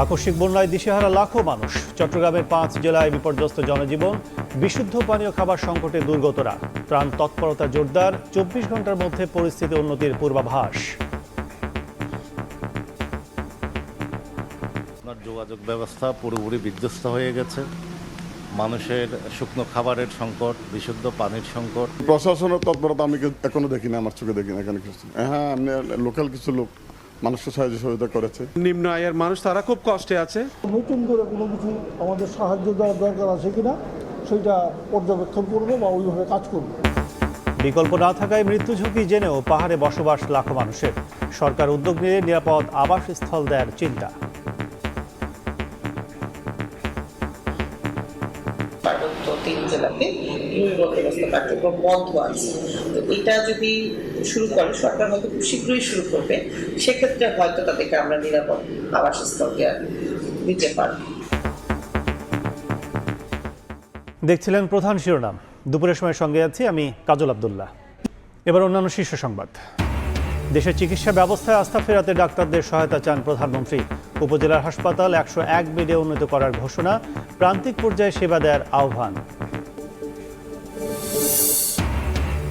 আকস্মিক বন্যায় দিশেহারা লাখো মানুষ। চট্টগ্রামের 5 জেলায় বিপর্যস্ত জনজীবন, বিশুদ্ধ পানীয় খাবার সংকটে দুর্গতরা। ত্রাণ তৎপরতা জোরদার, 24 ঘন্টার মধ্যে পরিস্থিতি উন্নতির পূর্বাভাস। যোগাযোগ ব্যবস্থা পুরোপুরি বিধ্বস্ত হয়ে গেছে। মানুষের শুকনো খাবারের সংকট, বিশুদ্ধ পানির সংকট। প্রশাসনের তৎপরতা আমি এখনো দেখি না, আমার চোখে দেখি না এখানে কিছু। হ্যাঁ, এমনি লোকাল কিছু লোক মানুষের সাহায্য সহযোগিতা করেছে। নিম্ন আয়ের মানুষ তারা খুব কষ্টে আছে। নতুন করে কোনো কিছু আমাদের সাহায্য দেওয়ার দরকার আছে কিনা সেটা পর্যবেক্ষণ করবো বা ওইভাবে কাজ করবো। বিকল্প না থাকায় মৃত্যু ঝুঁকি জেনেও পাহাড়ে বসবাস লাখো মানুষের। সরকার উদ্যোগ নিয়ে নিরাপদ আবাসস্থল দেওয়ার চিন্তা। পার্বত্য 3 জেলাতে ব্যবস্থা কার্যক্রম বন্ধ আছে। তো এটা যদি শুরু করে, সরকার হয়তো খুব শীঘ্রই শুরু করবে, সেক্ষেত্রে হয়তো তাদেরকে আমরা নিরাপদ আবাসস্থল দিতে পারব। দেখছিলেন প্রধান শিরোনাম। দুপুরের সময় সঙ্গে আছি আমি কাজল আব্দুল্লাহ। এবার অন্যান্য শীর্ষ সংবাদ। দেশের চিকিৎসা ব্যবস্থায় আস্থা ফেরাতে ডাক্তারদের সহায়তা চান প্রধানমন্ত্রী। উপজেলার হাসপাতাল 101 বেডে উন্নীত করার ঘোষণা, প্রান্তিক পর্যায়ে সেবা দেওয়ার আহ্বান।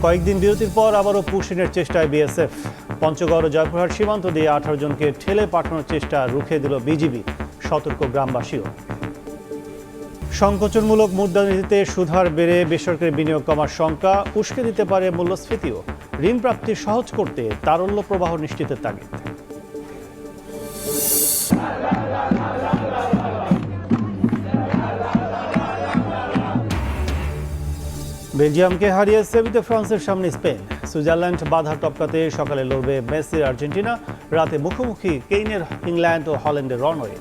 কয়েকদিন বিরতির পর আবারও পুশিনের চেষ্টায় বিএসএফ। পঞ্চগড় ও জয়পুরহাট সীমান্ত দিয়ে 18 জনকে ঠেলে পাঠানোর চেষ্টা রুখে দিল বিজিবি, সতর্ক গ্রামবাসীও। সংকোচনমূলক মুদ্রানীতিতে সুদহার বেড়ে বেসরকারি বিনিয়োগ কমার শঙ্কা, উস্কে দিতে পারে মূল্যস্ফীতিও। ঋণ প্রাপ্তি সহজ করতে তারল্য প্রবাহ নিশ্চিতের তাগিদ। বেলজিয়ামকে হারিয়ে সেমিতে ফ্রান্সের সামনে স্পেন। সুইজারল্যান্ড বাধা টপকাতে সকালে লড়বে মেসির আর্জেন্টিনা, রাতে মুখোমুখি কেইনের ইংল্যান্ড ও হল্যান্ডের রনওয়ে।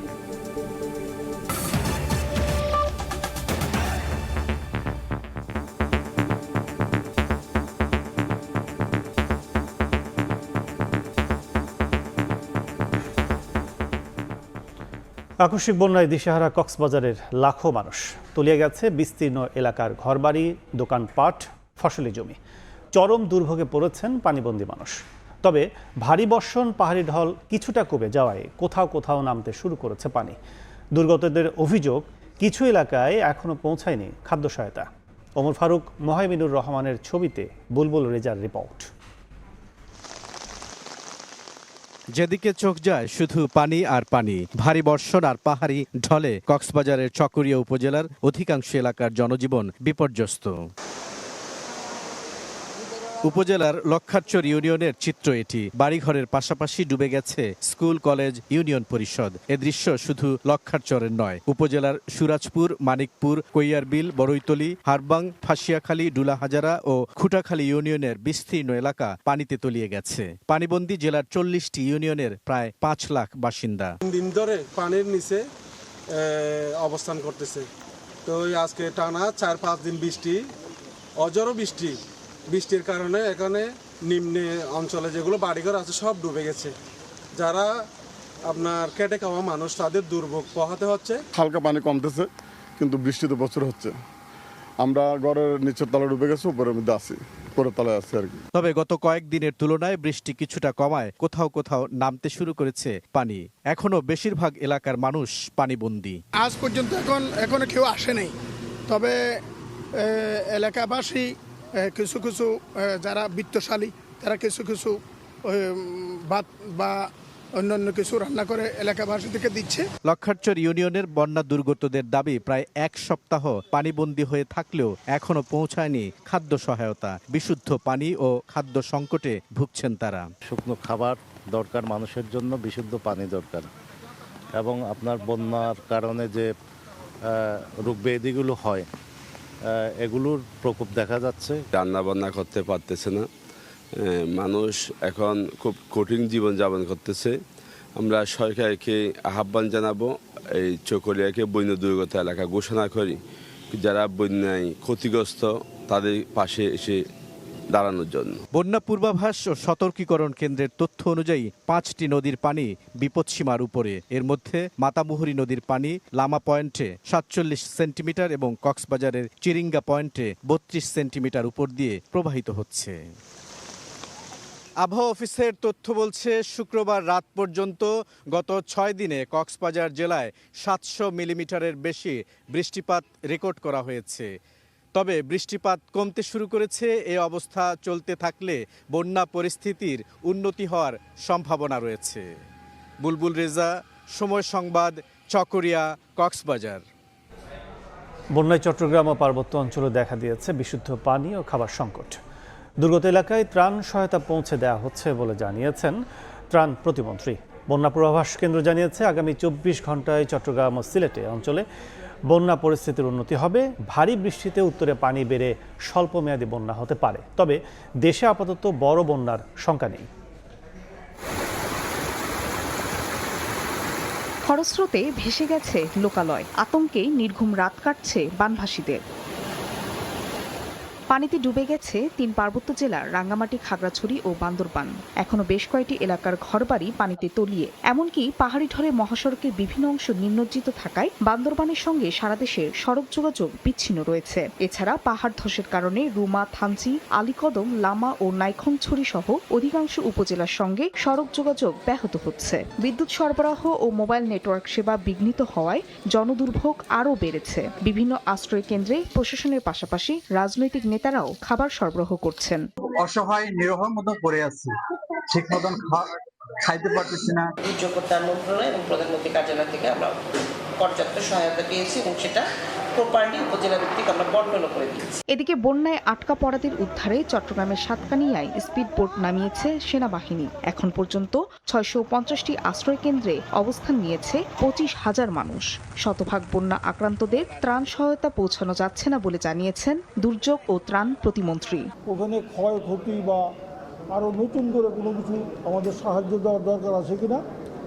আকস্মিক বন্যায় দিশেহারা কক্সবাজারের লাখো মানুষ। তলিয়ে গেছে বিস্তীর্ণ এলাকার ঘরবাড়ি, দোকানপাট, ফসলি জমি। চরম দুর্ভোগে পড়েছেন পানিবন্দী মানুষ। তবে ভারী বর্ষণ, পাহাড়ি ঢল কিছুটা কমে যাওয়ায় কোথাও কোথাও নামতে শুরু করেছে পানি। দুর্গতদের অভিযোগ, কিছু এলাকায় এখনও পৌঁছায়নি খাদ্য সহায়তা। ওমর ফারুক, মোহাইমিনুর রহমানের ছবিতে বুলবুল রেজার রিপোর্ট। যেদিকে চোখ যায় শুধু পানি আর পানি। ভারী বর্ষণ আর পাহাড়ি ঢলে কক্সবাজারের চকরিয়া উপজেলার অধিকাংশ এলাকার জনজীবন বিপর্যস্ত। উপজেলার লক্ষারচর ইউনিয়নের চিত্র এটি। বাড়িঘরের পাশাপাশি ডুবে গেছে স্কুল, কলেজ, ইউনিয়ন পরিষদ। এ দৃশ্য শুধু লক্ষারচরের নয়, উপজেলার সুরাজপুর, মানিকপুর, কৈয়ারবিল, বড়ইতলী, হারবাং, ফাঁসিয়াখালী, ডুলাহাজারা ও খুঁটাখালী ইউনিয়নের বিস্তীর্ণ এলাকা পানিতে তলিয়ে গেছে। পানিবন্দী জেলার 40টি ইউনিয়নের প্রায় 5 লাখ বাসিন্দা। দিন ধরে পানির নিচে অবস্থান করতেছে। তো আজকে টানা 4-5 দিন বৃষ্টি, অজরও বৃষ্টির কারণে এখানে নিম্নে অঞ্চলে যেগুলো বাড়িঘর আছে সব ডুবে গেছে। যারা আপনার খেটে খাওয়া মানুষ, তাদের দুর্ভোগ পোহাতে হচ্ছে। হালকা পানি কমতেছে, কিন্তু বৃষ্টি তো প্রচুর হচ্ছে। আমরা ঘরের নিচের তলায় ডুবে গেছি, উপরের মধ্যে আছি, উপরের তলায় আছি আর কি। তবে গত কয়েকদিনের তুলনায় বৃষ্টি কিছুটা কমায় কোথাও কোথাও নামতে শুরু করেছে পানি। এখনো বেশিরভাগ এলাকার মানুষ পানিবন্দী। আজ পর্যন্ত এখনো কেউ আসে নাই। তবে এলাকাবাসী কিছু কিছু যারা বিত্তশালী, তারা কিছু কিছু ভাত বা অন্যান্য কিছু রান্না করে এলাকাবাসীদেরকে দিচ্ছে। লক্ষারচর ইউনিয়নের বন্যা দুর্গতদের দাবি, প্রায় 1 সপ্তাহ পানিবন্দী হয়ে থাকলেও এখনো পৌঁছায়নি খাদ্য সহায়তা। বিশুদ্ধ পানি ও খাদ্য সংকটে ভুগছেন তারা। শুকনো খাবার দরকার মানুষের জন্য, বিশুদ্ধ পানি দরকার। এবং আপনার বন্যার কারণে যে রোগ ব্যাধিগুলো হয়, এগুলোর প্রকোপ দেখা যাচ্ছে। রান্না বান্না করতে পারতেছে না মানুষ, এখন খুব কঠিন জীবনযাপন করতেছে। আমরা সরকারকে আহ্বান জানাবো, এই চকরিয়াকে বন্যা দুর্গত এলাকা ঘোষণা করি, যারা বন্যায় ক্ষতিগ্রস্ত তাদের পাশে এসে দাঁড়ানোর জন্য। বন্যা পূর্বাভাস ও সতর্কীকরণ কেন্দ্রের তথ্য অনুযায়ী 5টি নদীর পানি বিপদসীমার উপরে। এর মধ্যে মাতামুহুরী নদীর পানি লামা পয়েন্টে 47 সেন্টিমিটার এবং কক্সবাজারের চিরিঙ্গা পয়েন্টে 32 সেন্টিমিটার উপর দিয়ে প্রবাহিত হচ্ছে। আবহাওয়া অফিসের তথ্য বলছে শুক্রবার রাত পর্যন্ত গত 6 দিনে কক্সবাজার জেলায় 700 মিলিমিটারের বেশি বৃষ্টিপাত রেকর্ড করা হয়েছে। তবে বৃষ্টিপাত কমতে শুরু করেছে। এই অবস্থা চলতে থাকলে বন্যা পরিস্থিতির উন্নতি হওয়ার সম্ভাবনা রয়েছে। বুলবুল রেজা, সময় সংবাদ, চকরিয়া, কক্সবাজার। বন্যায় চট্টগ্রাম ও পার্বত্য অঞ্চলে দেখা দিয়েছে বিশুদ্ধ পানি ও খাবার সংকট। দুর্গত এলাকায় ত্রাণ সহায়তা পৌঁছে দেওয়া হচ্ছে বলে জানিয়েছেন ত্রাণ প্রতিমন্ত্রী। বন্যা পূর্বাভাস কেন্দ্র জানিয়েছে আগামী 24 ঘন্টায় চট্টগ্রাম ও সিলেটে অঞ্চলে বন্যা পরিস্থিতির উন্নতি হবে। ভারী বৃষ্টিতে উত্তরে পানি বেড়ে স্বল্পমেয়াদী বন্যা হতে পারে, তবে দেশে আপাতত বড় বন্যার শঙ্কা নেই। খরস্রোতে ভেসে গেছে লোকালয়, আতঙ্কে নির্ঘুম রাত কাটছে বানভাসীদের। পানিতে ডুবে গেছে 3 পার্বত্য জেলার রাঙ্গামাটি, খাগড়াছড়ি ও বান্দরবান। এখনো বেশ কয়েকটি এলাকার ঘরবাড়ি পানিতে তলিয়ে, এমনকি পাহাড়ি ঢলে মহাসড়কের বিভিন্ন অংশ নিম্নজ্জিত থাকায় বান্দরবানের সঙ্গে সারা দেশের সড়ক যোগাযোগ বিচ্ছিন্ন রয়েছে। এছাড়া পাহাড় ধসের কারণে রুমা, থানচি, আলীকদম, লামা ও নাইখংছড়ি সহ অধিকাংশ উপজেলার সঙ্গে সড়ক যোগাযোগ ব্যাহত হচ্ছে। বিদ্যুৎ সরবরাহ ও মোবাইল নেটওয়ার্ক সেবা বিঘ্নিত হওয়ায় জনদুর্ভোগ আরও বেড়েছে। বিভিন্ন আশ্রয় কেন্দ্রে প্রশাসনের পাশাপাশি রাজনৈতিক নেতারাও খাবার সরবরাহ করছেন। অসহায় নিরহর মতো পড়ে আছি, ঠিক মতন খাইতে পারতেছি না। দুর্যোগ প্রত্যান মন্ত্রণালয় এবং প্রধানমন্ত্রী কার্যালয় থেকে আমরা পর্যাপ্ত সহায়তা পেয়েছি এবং সেটা প্রপারলি উপজেলা ভিত্তিক আমরা বন্টন করে দিয়েছি। এদিকে বন্যায় আটকা পড়াদের উদ্ধারে চট্টগ্রামের সাতকানিয়ায় স্পিড বোট নামিয়েছে সেনাবাহিনী। এখন পর্যন্ত 650টি আশ্রয় কেন্দ্রে অবস্থান নিয়েছে 25,000 মানুষ। শতভাগ বন্যা আক্রান্তদের ত্রাণ সহায়তা পৌঁছানো যাচ্ছে না বলে জানিয়েছেন দুর্যোগ ও ত্রাণ প্রতিমন্ত্রী। ওখানে ক্ষয়ক্ষতি বা আরও নতুন করে কোনো কিছু আমাদের সাহায্য দেওয়ার দরকার আছে কিনা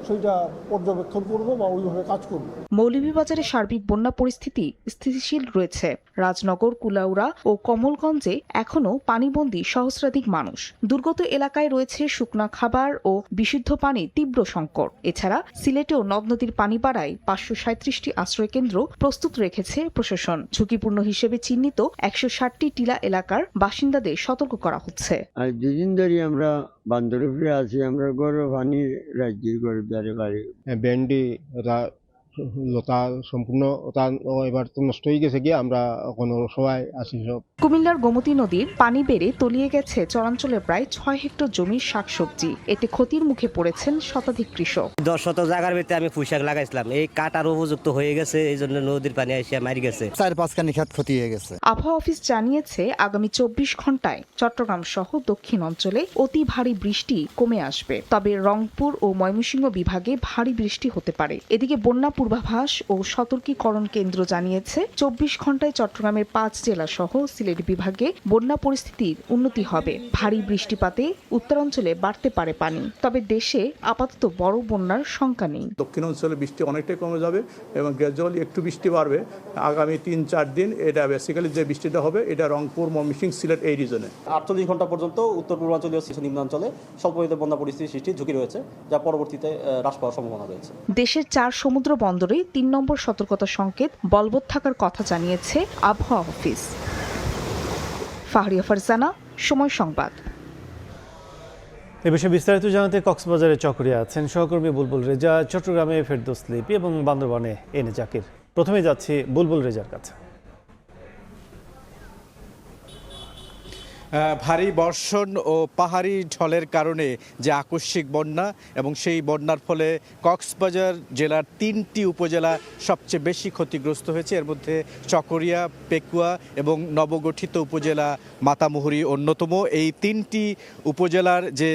সেটা পর্যবেক্ষণ করব বা ওইভাবে কাজ করব। মৌলভীবাজারে সার্বিক বন্যা পরিস্থিতি স্থিতিশীল রয়েছে। রাজনগর, কুলাউড়া ও কমলগঞ্জে এখনও পানিবন্দী সহস্রাধিক মানুষ। দুর্গত এলাকায় রয়েছে শুকনা খাবার ও বিশুদ্ধ পানির তীব্র সংকট। এছাড়া সিলেটেও নদ নদীর পানি বাড়ায় 537টি আশ্রয়কেন্দ্র প্রস্তুত রেখেছে প্রশাসন। ঝুঁকিপূর্ণ হিসেবে চিহ্নিত 160টি টিলা এলাকার বাসিন্দাদের সতর্ক করা হচ্ছে। আর দুদিন ধরে আমরা বান্দরপুরে আছি, আমরা গরু পানি রাজ্যের গরু দ্বারে বাড়ি ভেন্ডি লতা সম্পূর্ণ এবার তো নষ্ট হয়ে গেছে গিয়ে আমরা কোনো সবাই আছি সব। কুমিল্লার গোমতী নদীর পানি বেড়ে তলিয়ে গেছে চরাঞ্চলের প্রায় 6 হেক্টর জমির শাকসবজি। এতে ক্ষতির মুখে পড়েছেন শতাধিক কৃষক। 10 শতক জায়গার ভিতরে আমি পুঁইশাক লাগাইছিলাম, এই কাটার উপযুক্ত হয়ে গেছে, এই জন্য নদীর পানি এসে মারি গেছে। 4-5 কানি ক্ষেত ক্ষতি হয়ে গেছে। আবহাওয়া অফিস জানিয়েছে আগামী 24 ঘন্টায় চট্টগ্রাম সহ দক্ষিণ অঞ্চলে অতি ভারী বৃষ্টি কমে আসবে, তবে রংপুর ও ময়মনসিংহ বিভাগে ভারী বৃষ্টি হতে পারে। এদিকে বন্যা পূর্বাভাস ও সতর্কীকরণ কেন্দ্র জানিয়েছে 24 ঘন্টায় চট্টগ্রামের 5 জেলা সহ সিলেট বিভাগে বন্যা পরিস্থিতির উন্নতি হবে। ভারী বৃষ্টিপাতে উত্তরাঞ্চলে বাড়তে পারে পানি, তবে দেশে আপাতত বড় বন্যার শঙ্কা নেই। দক্ষিণ অঞ্চলে বৃষ্টি অনেকটাই কমে যাবে এবং গ্র্যাজুয়ালি একটু বৃষ্টি বাড়বে আগামী 3-4 দিন। এটা বেসিক্যালি যে বৃষ্টিটা হবে এটা রংপুর, ময়মনসিংহ, সিলেট এই রিজনে। 48 ঘন্টা পর্যন্ত উত্তর পূর্বাঞ্চলীয় নিম্নাঞ্চলে স্বল্পমেয়াদী বন্যা পরিস্থিতির সৃষ্টির ঝুঁকি রয়েছে, যা পরবর্তীতে হ্রাস পাওয়ার সম্ভাবনা রয়েছে। দেশের 4 সমুদ্র বন্দরে 3 নম্বর সতর্কতা সংকেত বলবৎ থাকার কথা জানিয়েছে আবহাওয়া অফিস। ফাহরিয়া ফারজানা, সময় সংবাদ। এ বিষয়ে বিস্তারিত জানাতে কক্সবাজারে চকরিয়া আছেন সহকর্মী বুলবুল রেজা, চট্টগ্রামে ফেরদৌস লিপি এবং বান্দরবানে এনে জাকির। প্রথমে যাচ্ছি বুলবুল রেজার কাছে। ভারী বর্ষণ ও পাহাড়ি ঢলের কারণে যে আকস্মিক বন্যা এবং সেই বন্যার ফলে কক্সবাজার জেলার 3টি উপজেলা সবচেয়ে বেশি ক্ষতিগ্রস্ত হয়েছে। এর মধ্যে চকরিয়া, পেকুয়া এবং নবগঠিত উপজেলা মাতামুহুরী অন্যতম। এই 3টি উপজেলার যে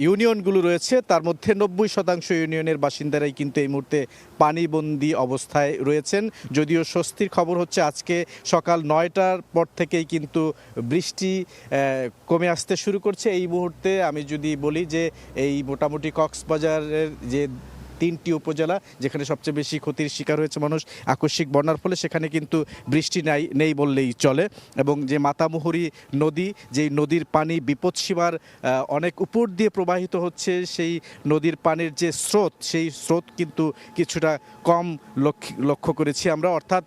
ইউনিয়নগুলো রয়েছে তার মধ্যে 90% ইউনিয়নের বাসিন্দারাই কিন্তু এই মুহূর্তে পানিবন্দী অবস্থায় রয়েছেন। যদিও স্বস্তির খবর হচ্ছে আজকে সকাল 9টার পর থেকেই কিন্তু বৃষ্টি কমে আসতে শুরু করছে। এই মুহূর্তে আমি যদি বলি যে এই মোটামুটি কক্সবাজারের যে 3টি উপজেলা যেখানে সবচেয়ে বেশি ক্ষতির শিকার হয়েছে মানুষ আকস্মিক বন্যার ফলে, সেখানে কিন্তু বৃষ্টি নেই বললেই চলে। এবং যে মাতামুহুরী নদী, যেই নদীর পানি বিপদসীমার অনেক উপর দিয়ে প্রবাহিত হচ্ছে, সেই নদীর পানির যে স্রোত, সেই স্রোত কিন্তু কিছুটা কম লক্ষ্য করেছি আমরা। অর্থাৎ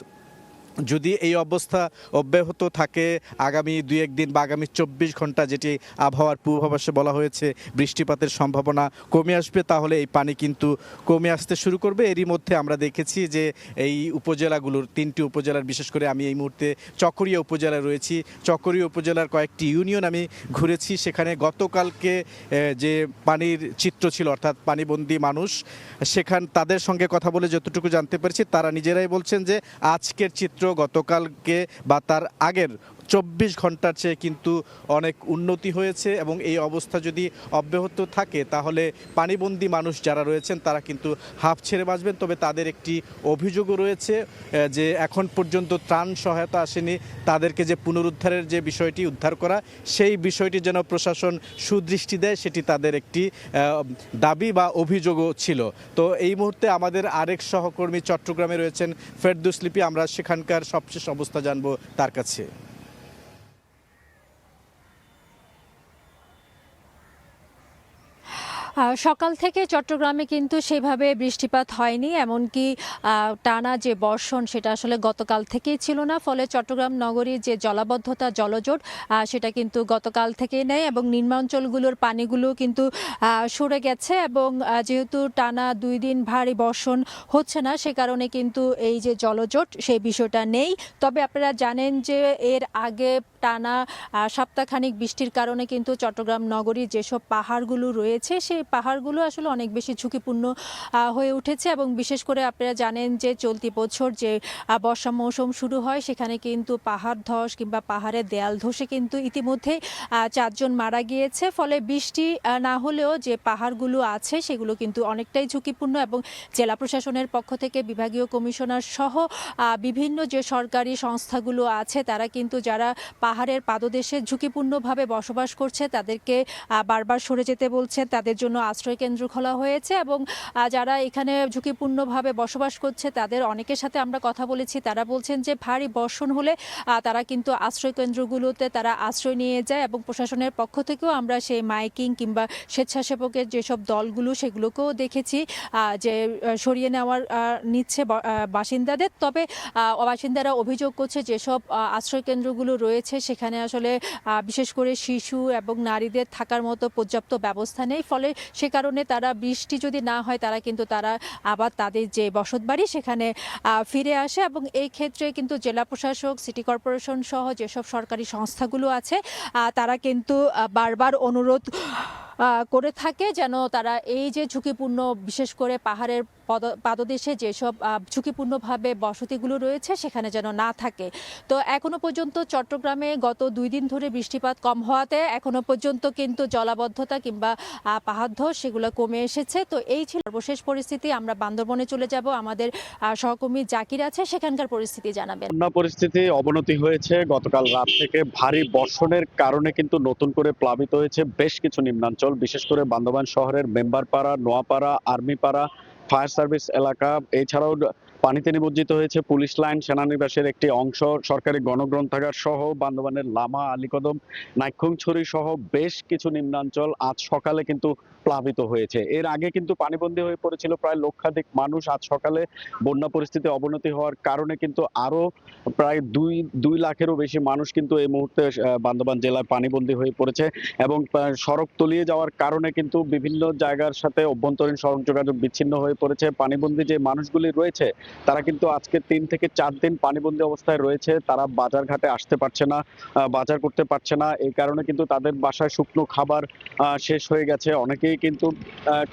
যদি এই অবস্থা অব্যাহত থাকে আগামী 2-1 দিন বা আগামী 24 ঘন্টা, যেটি আবহাওয়ার পূর্বাভাসে বলা হয়েছে বৃষ্টিপাতের সম্ভাবনা কমে আসবে, তাহলে এই পানি কিন্তু কমে আসতে শুরু করবে। এরই মধ্যে আমরা দেখেছি যে এই উপজেলাগুলোর 3টি উপজেলার, বিশেষ করে আমি এই মুহূর্তে চকরিয়া উপজেলায় রয়েছি, চকরিয়া উপজেলার কয়েকটি ইউনিয়ন আমি ঘুরেছি। সেখানে গতকালকে যে পানির চিত্র ছিল, অর্থাৎ পানিবন্দী মানুষ, তাদের সঙ্গে কথা বলে যতটুকু জানতে পেরেছি তারা নিজেরাই বলছেন যে আজকের চিত্র গতকালকে বা তার আগের 24 ঘন্টার চেয়ে কিন্তু অনেক উন্নতি হয়েছে এবং এই অবস্থা যদি অব্যাহত থাকে তাহলে পানিবন্দী মানুষ যারা রয়েছেন তারা কিন্তু হাঁফ ছেড়ে বাঁচবেন। তবে তাদের একটি অভিযোগও রয়েছে যে এখন পর্যন্ত ত্রাণ সহায়তা আসেনি, তাদেরকে যে পুনরুদ্ধারের যে বিষয়টি, উদ্ধার করা, সেই বিষয়টি যেন প্রশাসন সুদৃষ্টি দেয়, সেটি তাদের একটি দাবি বা অভিযোগও ছিল। তো এই মুহূর্তে আমাদের আরেক সহকর্মী চট্টগ্রামে রয়েছেন ফেরদৌস লিপি, আমরা সেখানকার সবশেষ অবস্থা জানবো তার কাছে। সকাল থেকে চট্টগ্রামে কিন্তু সেভাবে বৃষ্টিপাত হয়নি, এমনকি টানা যে বর্ষণ সেটা আসলে গতকাল থেকেই ছিল না। ফলে চট্টগ্রাম নগরীর যে জলাবদ্ধতা, জলজট, সেটা কিন্তু গতকাল থেকেই নেই এবং নিম্নাঞ্চলগুলোর পানিগুলো কিন্তু সরে গেছে এবং যেহেতু টানা 2 দিন ভারী বর্ষণ হচ্ছে না, সে কারণে কিন্তু এই যে জলজট সেই বিষয়টা নেই। তবে আপনারা জানেন যে এর আগে টানা সপ্তাহখানিক বৃষ্টির কারণে কিন্তু চট্টগ্রাম নগরীর যেসব পাহাড়গুলো রয়েছে সেই পাহাড়গুলো আসলে অনেক বেশি ঝুঁকিপূর্ণ হয়ে উঠেছে এবং বিশেষ করে আপনারা জানেন যে চলতি বছর যে বর্ষা মৌসুম শুরু হয় সেখানে কিন্তু পাহাড় ধস কিংবা পাহাড়ের দেয়াল ধসে কিন্তু ইতিমধ্যে 4 জন মারা গিয়েছে। ফলে বৃষ্টি না হলেও যে পাহাড়গুলো আছে সেগুলো কিন্তু অনেকটাই ঝুঁকিপূর্ণ এবং জেলা প্রশাসনের পক্ষ থেকে বিভাগীয় কমিশনার সহ বিভিন্ন যে সরকারি সংস্থাগুলো আছে তারা কিন্তু যারা পাহাড়ের পাদদেশে ঝুঁকিপূর্ণভাবে বসবাস করছে তাদেরকে বারবার সরে যেতে বলছে, তাদের জন্য আশ্রয় কেন্দ্র খোলা হয়েছে এবং যারা এখানে ঝুঁকিপূর্ণভাবে বসবাস করছে তাদের অনেকের সাথে আমরা কথা বলেছি, তারা বলছেন যে ভারী বর্ষণ হলে তারা কিন্তু আশ্রয় কেন্দ্রগুলোতে তারা আশ্রয় নিয়ে যায় এবং প্রশাসনের পক্ষ থেকেও আমরা সেই মাইকিং কিংবা স্বেচ্ছাসেবকের যেসব দলগুলো সেগুলোকেও দেখেছি যে সরিয়ে নেওয়ার নিচ্ছে বাসিন্দাদের। তবে বাসিন্দারা অভিযোগ করছে যেসব আশ্রয় কেন্দ্রগুলো রয়েছে সেখানে আসলে বিশেষ করে শিশু এবং নারীদের থাকার মতো পর্যাপ্ত ব্যবস্থা নেই। ফলে সে কারণে তারা বৃষ্টি যদি না হয় তারা আবার তাদের যে বসতবাড়ি সেখানে ফিরে আসে এবং এই ক্ষেত্রে কিন্তু জেলা প্রশাসক, সিটি কর্পোরেশন সহ যেসব সরকারি সংস্থাগুলো আছে তারা কিন্তু বারবার অনুরোধ করে থাকে যেন তারা এই যে ঝুঁকিপূর্ণ, বিশেষ করে পাহাড়ের পাদদেশে যেসব ঝুঁকিপূর্ণভাবে বসতিগুলো রয়েছে সেখানে যেন না থাকে। তো এখনো পর্যন্ত চট্টগ্রামে গত 2 দিন ধরে বৃষ্টিপাত কম হওয়াতে এখনো পর্যন্ত কিন্তু জলাবদ্ধতা কিংবা পাহাড় ধস সেগুলো কমে এসেছে। তো এই ছিল সর্বশেষ পরিস্থিতি। আমরা বান্দরবনে চলে যাব, আমাদের সহকর্মী জাকির আছে, সেখানকার পরিস্থিতি জানাবেন। বন্যা পরিস্থিতি অবনতি হয়েছে গতকাল রাত থেকে। ভারী বর্ষণের কারণে কিন্তু নতুন করে প্লাবিত হয়েছে বেশ কিছু নিম্নাঞ্চল, বিশেষ করে বান্দরবান শহরের মেম্বারপাড়া, নোয়াপাড়া, আর্মিপাড়া, ফায়ার সার্ভিস এলাকা। এছাড়াও পানিতে নিমজ্জিত হয়েছে পুলিশ লাইন, সেনানিবাসের একটি অংশ, সরকারি গণগ্রন্থাগার সহ বান্দরবানের লামা, আলীকদম, নাইক্ষুংছড়ি সহ বেশ কিছু নিম্নাঞ্চল আজ সকালে কিন্তু প্লাবিত হয়েছে। এর আগে কিন্তু পানিবন্দী হয়ে পড়েছিল প্রায় লক্ষাধিক মানুষ। আজ সকালে বন্যা পরিস্থিতি অবনতি হওয়ার কারণে কিন্তু আরো প্রায় 2 লাখেরও বেশি মানুষ কিন্তু এই মুহূর্তে বান্দরবান জেলায় পানিবন্দী হয়ে পড়েছে এবং সড়ক তলিয়ে যাওয়ার কারণে কিন্তু বিভিন্ন জায়গার সাথে অভ্যন্তরীণ সড়ক যোগাযোগ বিচ্ছিন্ন হয়ে পড়েছে। পানিবন্দী যে মানুষগুলি রয়েছে তারা কিন্তু আজকে 3 থেকে 4 দিন পানিবন্দী অবস্থায় রয়েছে। তারা বাজার ঘাটে আসতে পারছে না, বাজার করতে পারছে না। এই কারণে কিন্তু তাদের বাসায় শুকনো খাবার শেষ হয়ে গেছে, অনেকেই কিন্তু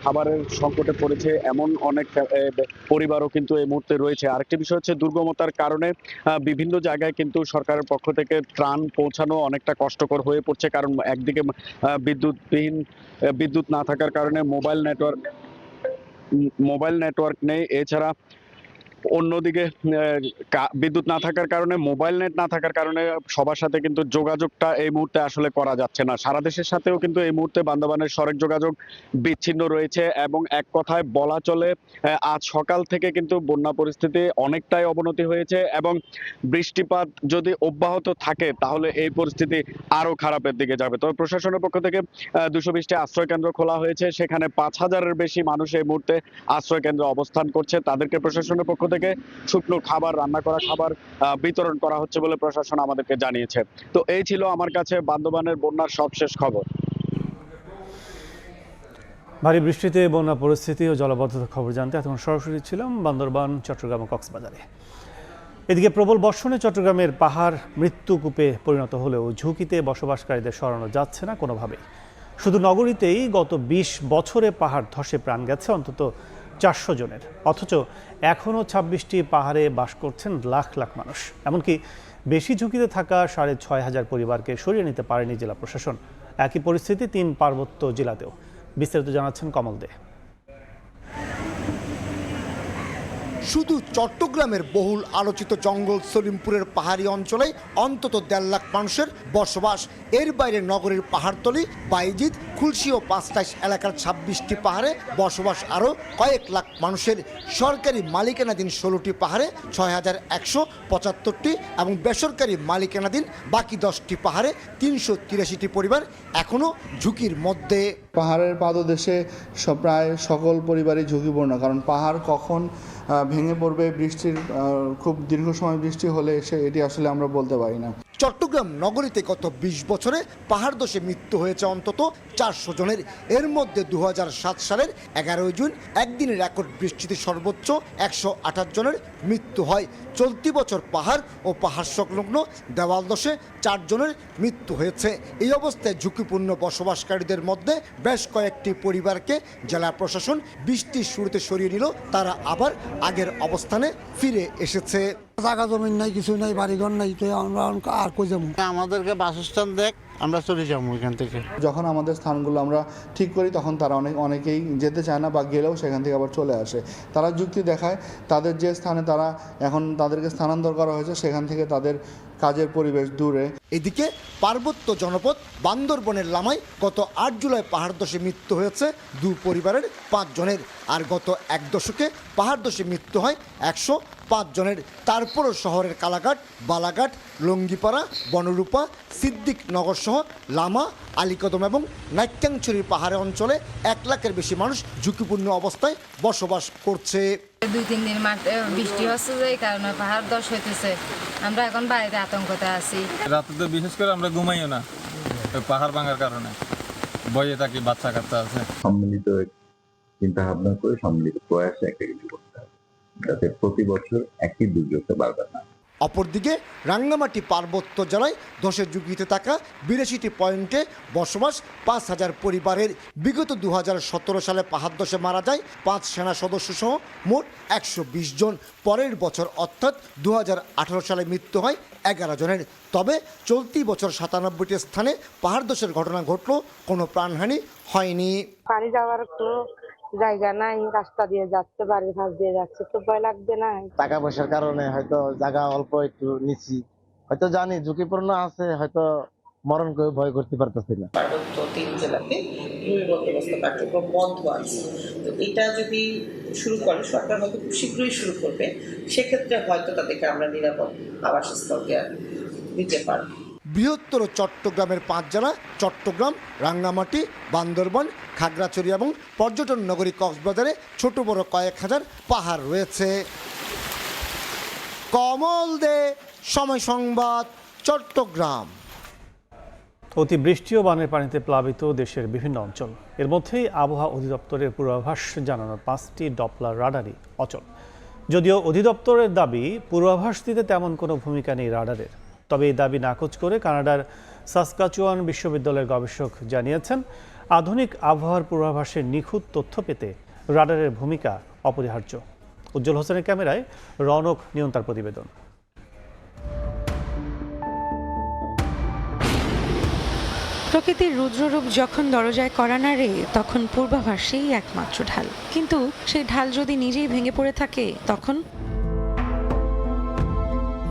খাবারের সংকটে পড়েছে, এমন অনেক পরিবারও কিন্তু এই মুহূর্তে রয়েছে। আরেকটি বিষয় হচ্ছে দুর্গমতার কারণে বিভিন্ন জায়গায় কিন্তু সরকারের পক্ষ থেকে ত্রাণ পৌঁছানো অনেকটা কষ্টকর হয়ে পড়ছে, কারণ একদিকে বিদ্যুৎ না থাকার কারণে মোবাইল নেটওয়ার্ক নেই। এছাড়া অন্যদিকে বিদ্যুৎ না থাকার কারণে, মোবাইল নেট না থাকার কারণে সবার সাথে কিন্তু যোগাযোগটা এই মুহূর্তে আসলে করা যাচ্ছে না। সারা দেশের সাথেও কিন্তু এই মুহূর্তে বান্দরবানের সড়ক যোগাযোগ বিচ্ছিন্ন রয়েছে এবং এক কথায় বলা চলে আজ সকাল থেকে কিন্তু বন্যা পরিস্থিতি অনেকটাই অবনতি হয়েছে এবং বৃষ্টিপাত যদি অব্যাহত থাকে তাহলে এই পরিস্থিতি আরো খারাপের দিকে যাবে। তবে প্রশাসনের পক্ষ থেকে 220টি আশ্রয় কেন্দ্র খোলা হয়েছে, সেখানে 5000-এর বেশি মানুষ এই মুহূর্তে আশ্রয় কেন্দ্রে অবস্থান করছে। তাদেরকে প্রশাসনের পক্ষ থেকে শুকনো খাবার, রান্না করা খাবার বিতরণ করা হচ্ছে বলে প্রশাসন আমাদেরকে জানিয়েছে। তো এই ছিল আমার কাছে বান্দরবানের বন্যার সবশেষ খবর। ভারী বৃষ্টিতে বন্যা পরিস্থিতি ও জলাবদ্ধতার খবর জানতে এখন সরাসরি ছিলাম বান্দরবান, চট্টগ্রাম ও কক্সবাজারে। এদিকে প্রবল বর্ষণে চট্টগ্রামের পাহাড় মৃত্যুকূপে পরিণত হলেও ঝুঁকিতে বসবাসকারীদের সরানো যাচ্ছে না কোনোভাবেই। শুধু নগরীতেই গত ২০ বছরে পাহাড় ধসে প্রাণ গেছে অন্তত ৪০০ জনের, অথচ এখনও ২৬টি পাহাড়ে বাস করছেন লাখ লাখ মানুষ। এমনকি বেশি ঝুঁকিতে থাকা ৬৫০০ পরিবারকে সরিয়ে নিতে পারেনি জেলা প্রশাসন। একই পরিস্থিতি ৩ পার্বত্য জেলাতেও। বিস্তারিত জানাচ্ছেন কমল দে। শুধু চট্টগ্রামের বহুল আলোচিত জঙ্গল সলিমপুরের পাহাড়ি অঞ্চলে অন্তত ১.৫ লাখ মানুষের বসবাস। এর বাইরে নগরীর পাহাড়তলি, বাইজিদ, খুলশী ও পাঁচটাইশ এলাকার ২৬টি পাহাড়ে বসবাস আরও কয়েক লাখ মানুষের। সরকারি মালিকানাধীন ১৬টি পাহাড়ে ৬,১৭৫টি এবং বেসরকারি মালিকানাধীন বাকি 10টি পাহাড়ে ৩৮৩টি পরিবার এখনও ঝুঁকির মধ্যে। পাহাড়ের পাদদেশে প্রায় সকল পরিবারই ঝুঁকিপূর্ণ, কারণ পাহাড় কখন ভেঙে পড়বে, বৃষ্টির খুব দীর্ঘ সময় বৃষ্টি হলে এটি আসলে আমরা বলতে পারি না। চট্টগ্রাম নগরীতে গত ২০ বছরে পাহাড় ধসে মৃত্যু হয়েছে অন্তত ৪০০ জনের। এর মধ্যে ২০০৭ সালের ১১ জুন একদিনের রেকর্ড বৃষ্টিতে সর্বোচ্চ ১২৮ জনের মৃত্যু হয়। চলতি বছর পাহাড় ও পাহাড় সংলগ্ন দেওয়াল ধসে ৪ জনের মৃত্যু হয়েছে। এই অবস্থায় ঝুঁকিপূর্ণ বসবাসকারীদের মধ্যে বেশ কয়েকটি পরিবারকে জেলা প্রশাসন বৃষ্টির শুরুতে সরিয়ে নিল, তারা আবার আগের অবস্থানে ফিরে এসেছে। জায়গা জমি নাই, কিছু নাই, বাড়িঘর নাই, তো আমরা আর কই যাবো? আমাদেরকে বাসস্থান দেখ, আমরা চলে যাবো এখান থেকে। যখন আমাদের স্থানগুলো আমরা ঠিক করি তখন তারা অনেকেই যেতে চায় না বা গেলেও সেখান থেকে আবার চলে আসে। তারা যুক্তি দেখায় তাদের যে স্থানে তারা এখন তাদেরকে স্থানান্তর করা হয়েছে সেখান থেকে তাদের কাজের পরিবেশ দূরে। এদিকে পার্বত্য জনপদ বান্দরবনের লামায় গত ৮ জুলাই পাহাড় ধসে মৃত্যু হয়েছে ২ পরিবারের ৫ জনের, আর গত ১ দশকে পাহাড় ধসে মৃত্যু হয় ১০৫ জনের। তারপরও শহরের কালাঘাট, বালাঘাট, লঙ্গিপাড়া, বনরূপা, সিদ্দিক নগর সহ লামা, আলীকদম এবং নাট্যাংছড়ির পাহাড়ি অঞ্চলে ১ লাখের বেশি মানুষ ঝুঁকিপূর্ণ অবস্থায় বসবাস করছে। ২-৩ দিন বৃষ্টি হচ্ছে, এই কারণে পাহাড় ধস হইতেছে। আমরা এখন বাইরে আতঙ্কতে আছি। রাতে তো বিশেষ করে আমরা ঘুমাইও না, পাহাড় ভাঙার কারণে ভয়ে থাকি, বাচ্চা কাচ্চা আছে। সম্মিলিত চিন্তা ভাবনা করে সম্মিলিত প্রয়াসে একটা কিছু করতে হবে, যাতে প্রতি বছর একই দুর্যোগটা বারবার না। অপরদিকে রাঙ্গামাটি পার্বত্য জেলায় ধসের ঝুঁকিতে থাকা ৮২টি পয়েন্টে বসবাস ৫,০০০ পরিবারের। বিগত ২০১৭ সালে পাহাড় ধসে মারা যায় ৫ সেনা সদস্য সহ মোট ১২০ জন। পরের বছর অর্থাৎ ২০১৮ সালে মৃত্যু হয় ১১ জনের। তবে চলতি বছর ৯৭টি স্থানে পাহাড় ধসের ঘটনা ঘটলেও কোনো প্রাণহানি হয়নি। পানি যাওয়ার কোনো জায়গা নাই, রাস্তা দিয়ে যাচ্ছে, বাড়ির কাছ দিয়ে যাচ্ছে, তো ভয় লাগবে না? টাকা পয়সার কারণে হয়তো জায়গা অল্প একটু নিচ্ছি, হয়তো জানি ঝুঁকিপূর্ণ আছে, হয়তো মরণ করে ভয় করতে পারতেছি না। পার্বত্য ৩ জেলাতে গৃহ বন্দোবস্ত কার্যক্রম বন্ধ আছে। তো এটা যদি শুরু করে, সরকার হয়তো খুব শীঘ্রই শুরু করবে, সেক্ষেত্রে হয়তো তাদেরকে আমরা নিরাপদ আবাসস্থল দিতে পারব। বৃহত্তর চট্টগ্রামের ৫ জেলা চট্টগ্রাম, রাঙ্গামাটি, বান্দরবান, খাগড়াছড়ি এবং পর্যটন নগরী কক্সবাজারে ছোট বড় কয়েক হাজার পাহাড় রয়েছে। কমল দে, সময় সংবাদ, চট্টগ্রাম। অতিবৃষ্টি ও বানের পানিতে প্লাবিত দেশের বিভিন্ন অঞ্চল। এর মধ্যেই আবহাওয়া অধিদপ্তরের পূর্বাভাস জানানোর 5টি ডপলার রাডারই অচল। যদিও অধিদপ্তরের দাবি, পূর্বাভাস দিতে তেমন কোনো ভূমিকা নেই রাডারের। তবে এই দাবি নাকচ করে কানাডার সাসকাচুয়ান বিশ্ববিদ্যালয়ের গবেষক জানিয়েছেন, আধুনিক আবহাওয়ার পূর্বাভাসের নিখুঁত তথ্য পেতে রাডারের ভূমিকা অপরিহার্য। উজ্জ্বল হোসেনের ক্যামেরায় রৌনক নিয়ন্তার প্রতিবেদন। প্রকৃতির রুদ্ররূপ যখন দরজায় কড়া নাড়ে, তখন পূর্বাভাসেই একমাত্র ঢাল। কিন্তু সেই ঢাল যদি নিজেই ভেঙে পড়ে থাকে, তখন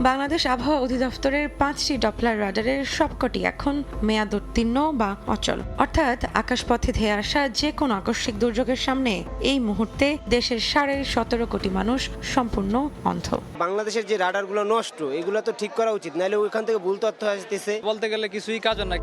বাংলাদেশ আবহাওয়া অধিদপ্তরের 5টি ডপলার রাডারের সবকটি এখন মেয়াদোত্তীর্ণ বা অচল। অর্থাৎ আকাশপথে ধেয়ে আসা যে কোনো আকস্মিক দুর্যোগের সামনে এই মুহূর্তে দেশের 17.5 কোটি মানুষ সম্পূর্ণ অন্ধ। বাংলাদেশের যে রাডারগুলো নষ্ট, এগুলো তো ঠিক করা উচিত, নাহলে ওইখান থেকে ভুল তথ্য আসতেছে। বলতে গেলে কিছুই কাজ না।